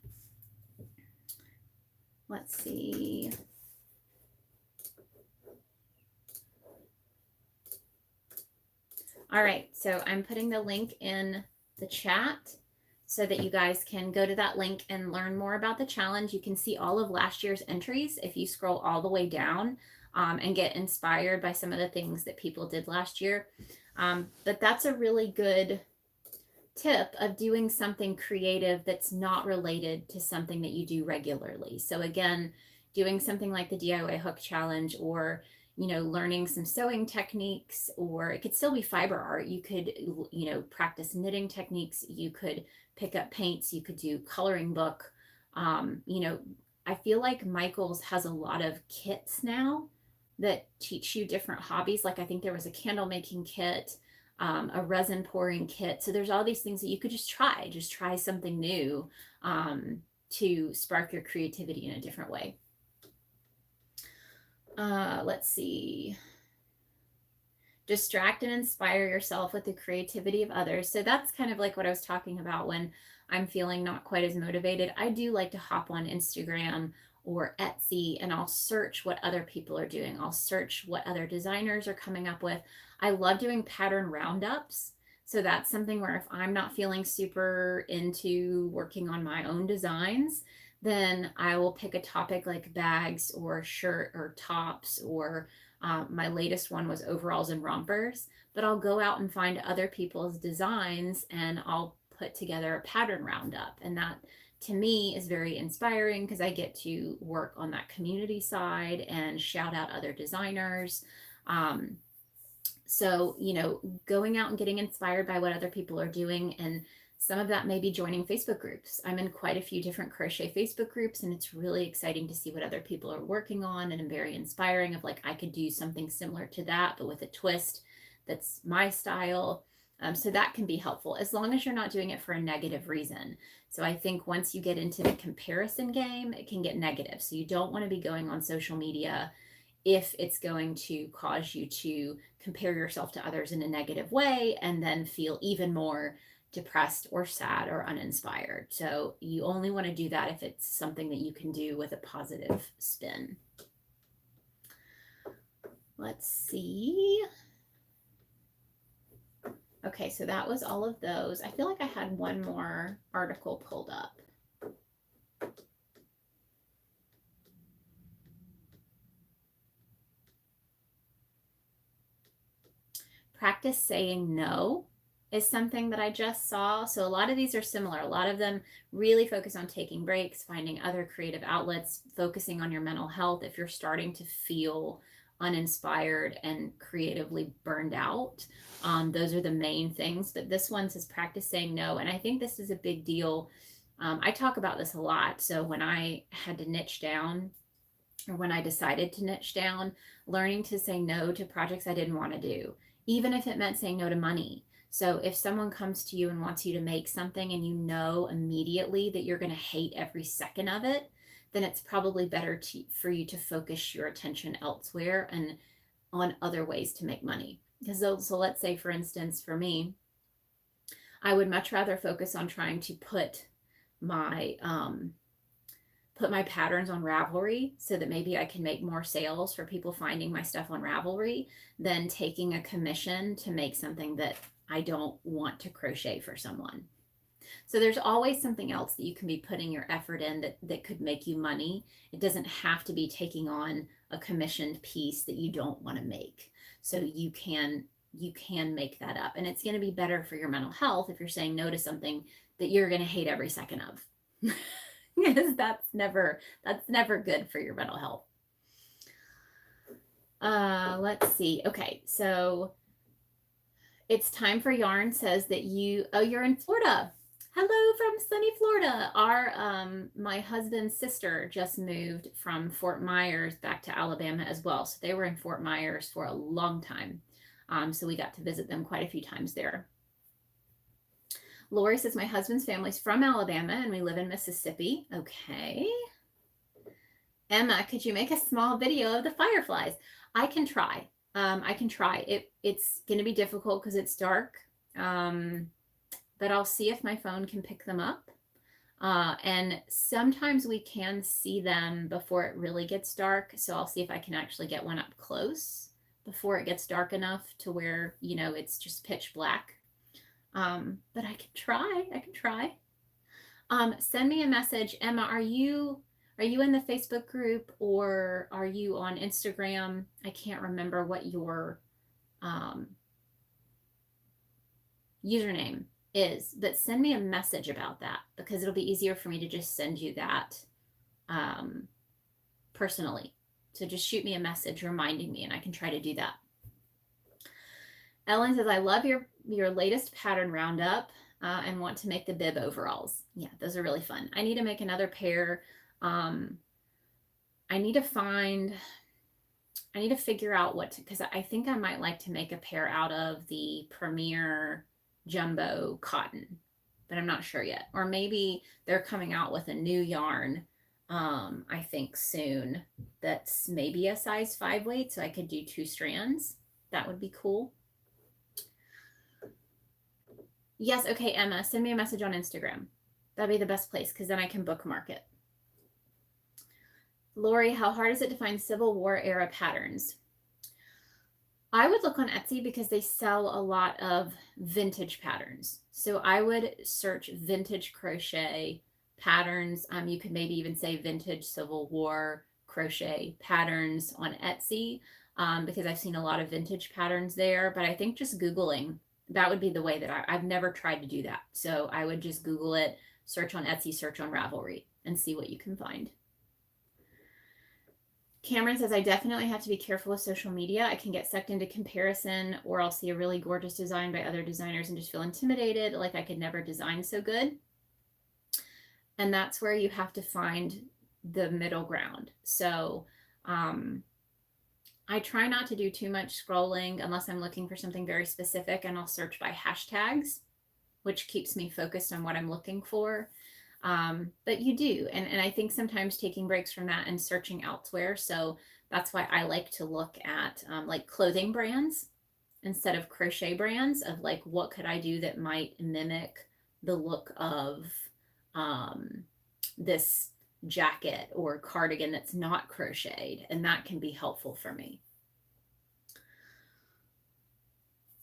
Let's see. All right, so I'm putting the link in the chat so that you guys can go to that link and learn more about the challenge. You can see all of last year's entries if you scroll all the way down and get inspired by some of the things that people did last year. But that's a really good tip of doing something creative that's not related to something that you do regularly. So again, doing something like the DIY hook challenge, or learning some sewing techniques, or it could still be fiber art. You could, practice knitting techniques. You could pick up paints. You could do coloring book. I feel like Michaels has a lot of kits now that teach you different hobbies. Like I think there was a candle making kit, a resin pouring kit. So there's all these things that you could just try something new to spark your creativity in a different way. Let's see. Distract and inspire yourself with the creativity of others. So that's kind of like what I was talking about when I'm feeling not quite as motivated. I do like to hop on Instagram or Etsy and I'll search what other people are doing. I'll search what other designers are coming up with. I love doing pattern roundups. So that's something where if I'm not feeling super into working on my own designs, then I will pick a topic like bags or shirt or tops, or my latest one was overalls and rompers. But I'll go out and find other people's designs and I'll put together a pattern roundup. And that to me is very inspiring because I get to work on that community side and shout out other designers. So, going out and getting inspired by what other people are doing, and some of that may be joining Facebook groups. I'm in quite a few different crochet Facebook groups, and it's really exciting to see what other people are working on, and very inspiring of like, I could do something similar to that, but with a twist that's my style. So that can be helpful as long as you're not doing it for a negative reason. So I think once you get into the comparison game, it can get negative. So you don't want to be going on social media if it's going to cause you to compare yourself to others in a negative way and then feel even more depressed or sad or uninspired. So you only want to do that if it's something that you can do with a positive spin. Let's see. Okay, so that was all of those. I feel like I had one more article pulled up. Practice saying no is something that I just saw. So a lot of these are similar. A lot of them really focus on taking breaks, finding other creative outlets, focusing on your mental health. If you're starting to feel uninspired and creatively burned out, those are the main things. But this one says practice saying no. And I think this is a big deal. I talk about this a lot. So when I had to niche down, or when I decided to niche down, learning to say no to projects I didn't want to do, even if it meant saying no to money. So if someone comes to you and wants you to make something and you know immediately that you're going to hate every second of it, then it's probably better for you to focus your attention elsewhere and on other ways to make money. Because so let's say, for instance, for me, I would much rather focus on trying to put my patterns on Ravelry so that maybe I can make more sales for people finding my stuff on Ravelry than taking a commission to make something that I don't want to crochet for someone. So there's always something else that you can be putting your effort in that could make you money. It doesn't have to be taking on a commissioned piece that you don't want to make. So you can make that up. And it's going to be better for your mental health if you're saying no to something that you're going to hate every second of. Because that's never good for your mental health. Let's see. Okay, so it's time for yarn says that you're in Florida. Hello from sunny Florida. My husband's sister just moved from Fort Myers back to Alabama as well. So they were in Fort Myers for a long time. So we got to visit them quite a few times there. Lori says, my husband's family's from Alabama and we live in Mississippi. Okay. Emma, could you make a small video of the fireflies? I can try. I can try. It's going to be difficult because it's dark. But I'll see if my phone can pick them up. And sometimes we can see them before it really gets dark. So I'll see if I can actually get one up close before it gets dark enough to where, you know, it's just pitch black. But I can try. I can try. Send me a message. Emma, are you in the Facebook group or are you on Instagram? I can't remember what your username is, but send me a message about that because it'll be easier for me to just send you that personally. So just shoot me a message reminding me and I can try to do that. Ellen says, I love your latest pattern roundup and want to make the bib overalls. Yeah, those are really fun. I need to make another pair. I need to figure out what to, because I think I might like to make a pair out of the Premier Jumbo cotton, but I'm not sure yet. Or maybe they're coming out with a new yarn, I think soon, that's maybe a size 5 weight, so I could do 2 strands. That would be cool. Yes, okay, Emma, send me a message on Instagram. That'd be the best place because then I can bookmark it. Lori, how hard is it to find Civil War era patterns? I would look on Etsy because they sell a lot of vintage patterns. So I would search vintage crochet patterns. You could maybe even say vintage Civil War crochet patterns on Etsy because I've seen a lot of vintage patterns there. But I think just Googling, that would be the way that I've never tried to do that. So I would just Google it, search on Etsy, search on Ravelry, and see what you can find. Cameron says, I definitely have to be careful with social media. I can get sucked into comparison, or I'll see a really gorgeous design by other designers and just feel intimidated, like I could never design so good. And that's where you have to find the middle ground. So I try not to do too much scrolling unless I'm looking for something very specific, and I'll search by hashtags, which keeps me focused on what I'm looking for. But you do. And I think sometimes taking breaks from that and searching elsewhere. So that's why I like to look at like clothing brands instead of crochet brands of like, what could I do that might mimic the look of this jacket or cardigan that's not crocheted. And that can be helpful for me.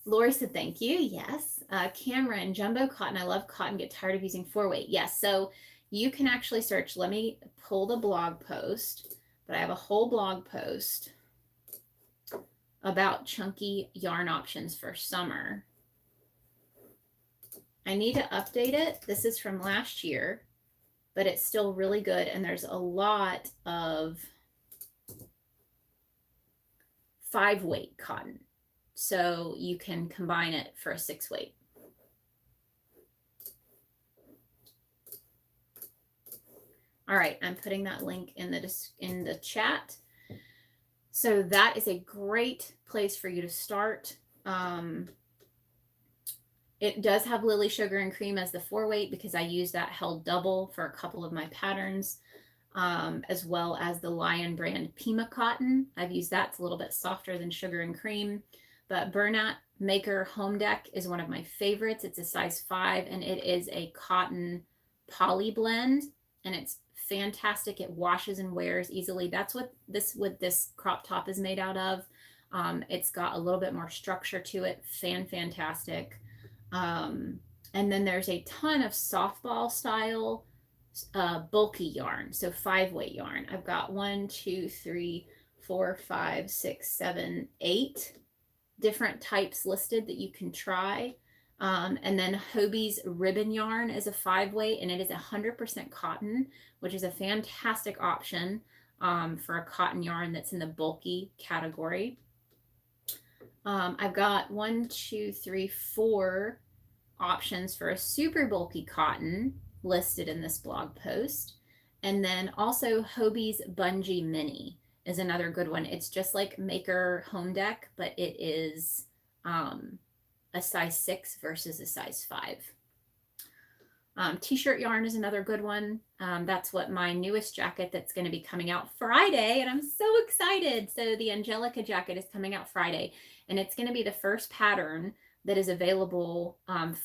Lori said, thank you. Yes. Cameron, jumbo cotton. I love cotton. Get tired of using 4-weight. Yes. So you can actually search. Let me pull the blog post, but I have a whole blog post about chunky yarn options for summer. I need to update it. This is from last year, but it's still really good. And there's a lot of 5-weight cotton. So you can combine it for a 6-weight. All right, I'm putting that link in the chat. So that is a great place for you to start. It does have Lily Sugar and Cream as the 4-weight because I use that held double for a couple of my patterns, as well as the Lion brand Pima cotton. I've used that. It's a little bit softer than Sugar and Cream. But Burnout Maker Home Deck is one of my favorites. It's a size 5 and it is a cotton poly blend and it's fantastic. It washes and wears easily. That's what this crop top is made out of. It's got a little bit more structure to it. Fantastic. And then there's a ton of softball style bulky yarn. So 5-weight yarn. I've got 1, 2, 3, 4, 5, 6, 7, 8 different types listed that you can try. And then Hobie's ribbon yarn is a 5-weight and it is 100% cotton, which is a fantastic option for a cotton yarn that's in the bulky category. I've got 1, 2, 3, 4 options for a super bulky cotton listed in this blog post. And then also Hobie's Bungee Mini is another good one. It's just like Maker Home Deck, but it is a size 6 versus a size 5. T-shirt yarn is another good one. That's what my newest jacket that's going to be coming out Friday, and I'm so excited. So the Angelica jacket is coming out Friday, and it's going to be the first pattern that is available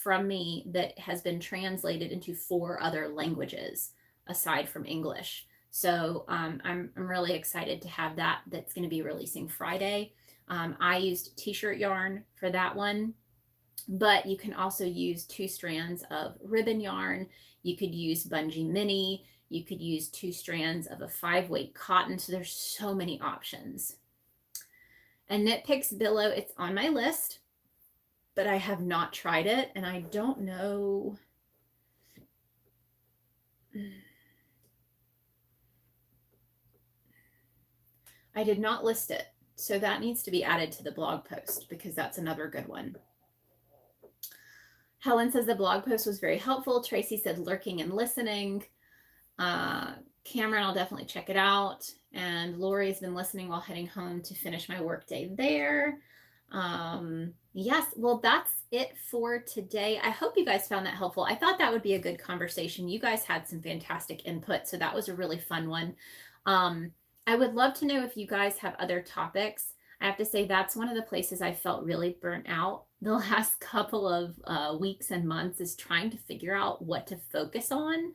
from me that has been translated into 4 other languages aside from English. So I'm really excited to have that. That's going to be releasing Friday. I used t-shirt yarn for that one, but you can also use 2 strands of ribbon yarn. You could use bungee mini. You could use 2 strands of a 5-weight cotton. So there's so many options. And Knit Picks Billow, it's on my list, but I have not tried it, and I don't know. I did not list it, so that needs to be added to the blog post because that's another good one. Helen says the blog post was very helpful. Tracy said lurking and listening. Cameron, I'll definitely check it out. And Lori's been listening while heading home to finish my workday there. Yes, well, that's it for today. I hope you guys found that helpful. I thought that would be a good conversation. You guys had some fantastic input, so that was a really fun one. I would love to know if you guys have other topics. I have to say that's one of the places I felt really burnt out the last couple of weeks and months, is trying to figure out what to focus on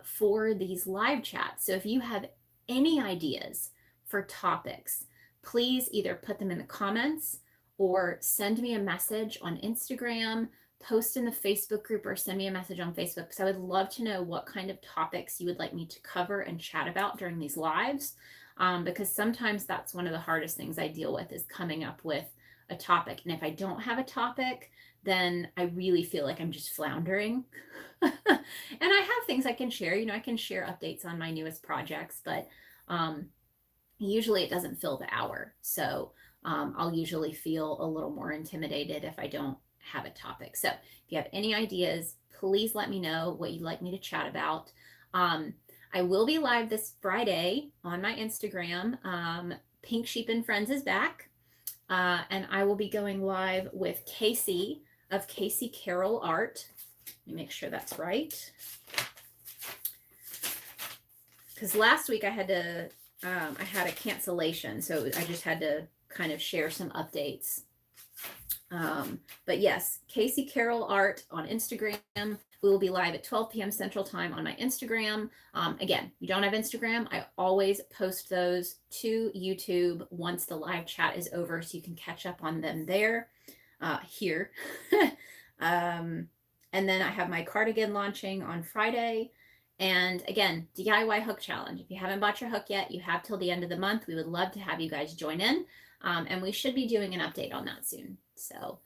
for these live chats. So if you have any ideas for topics, please either put them in the comments or send me a message on Instagram, post in the Facebook group, or send me a message on Facebook, because I would love to know what kind of topics you would like me to cover and chat about during these lives, because sometimes that's one of the hardest things I deal with, is coming up with a topic. And if I don't have a topic, then I really feel like I'm just floundering. And I have things I can share. I can share updates on my newest projects, but usually it doesn't fill the hour. So I'll usually feel a little more intimidated if I don't have a topic. So if you have any ideas, please let me know what you'd like me to chat about. I will be live this Friday on my Instagram. Pink Sheep and Friends is back. And I will be going live with Casey of Casey Carroll Art. Let me make sure that's right. Because last week I had a cancellation, so I just had to kind of share some updates. But yes, Casey Carroll Art on Instagram. We will be live at 12 p.m. Central Time on my Instagram. Again, you don't have Instagram, I always post those to YouTube once the live chat is over, so you can catch up on them there, here. And then I have my cardigan launching on Friday. And again, DIY hook challenge. If you haven't bought your hook yet, you have till the end of the month. We would love to have you guys join in. And we should be doing an update on that soon. So,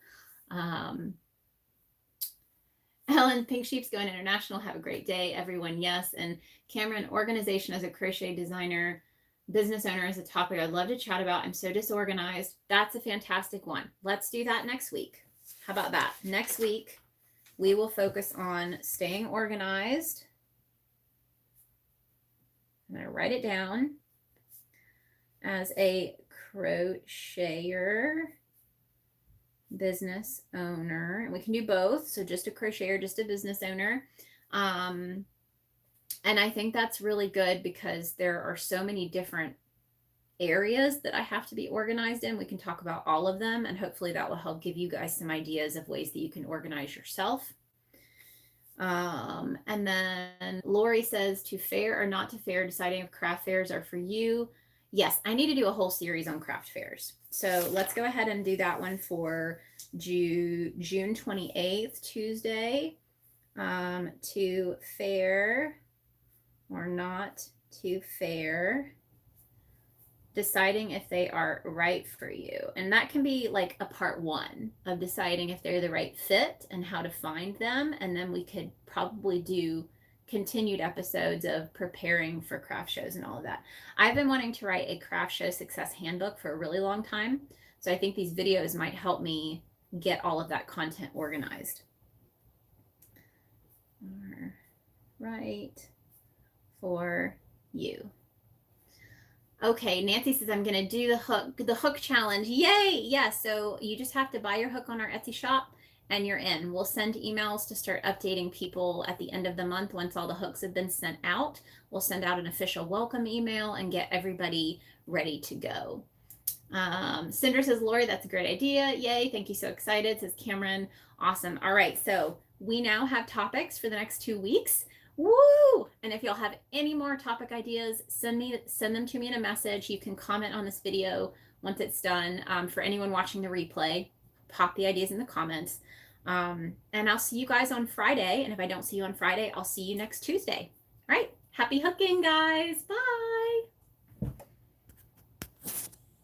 Helen, Pink Sheep's going international. Have a great day, everyone. Yes. And Cameron, organization as a crochet designer, business owner is a topic I'd love to chat about. I'm so disorganized. That's a fantastic one. Let's do that next week. How about that? Next week, we will focus on staying organized. I'm going to write it down. As a crocheter, business owner, and we can do both, so just a crocheter, just a business owner, and I think that's really good because there are so many different areas that I have to be organized in. We can talk about all of them, and hopefully that will help give you guys some ideas of ways that you can organize yourself. And then Lori says, to fair or not to fair, deciding if craft fairs are for you. Yes, I need to do a whole series on craft fairs. So let's go ahead and do that one for June 28th, Tuesday. To fair or not to fair, deciding if they are right for you. And that can be like a part 1 of deciding if they're the right fit and how to find them. And then we could probably do continued episodes of preparing for craft shows and all of that. I've been wanting to write a craft show success handbook for a really long time. So I think these videos might help me get all of that content organized. Right for you. Okay, Nancy says I'm going to do the hook challenge. Yay! Yeah, so you just have to buy your hook on our Etsy shop, and you're in. We'll send emails to start updating people at the end of the month. Once all the hooks have been sent out, we'll send out an official welcome email and get everybody ready to go. Cinder says, Lori, that's a great idea. Yay. Thank you. So excited, says Cameron. Awesome. All right. So we now have topics for the next 2 weeks. Woo! And if y'all have any more topic ideas, send them to me in a message. You can comment on this video once it's done. For anyone watching the replay, pop the ideas in the comments. And I'll see you guys on Friday. And if I don't see you on Friday, I'll see you next Tuesday. All right. Happy hooking, guys. Bye.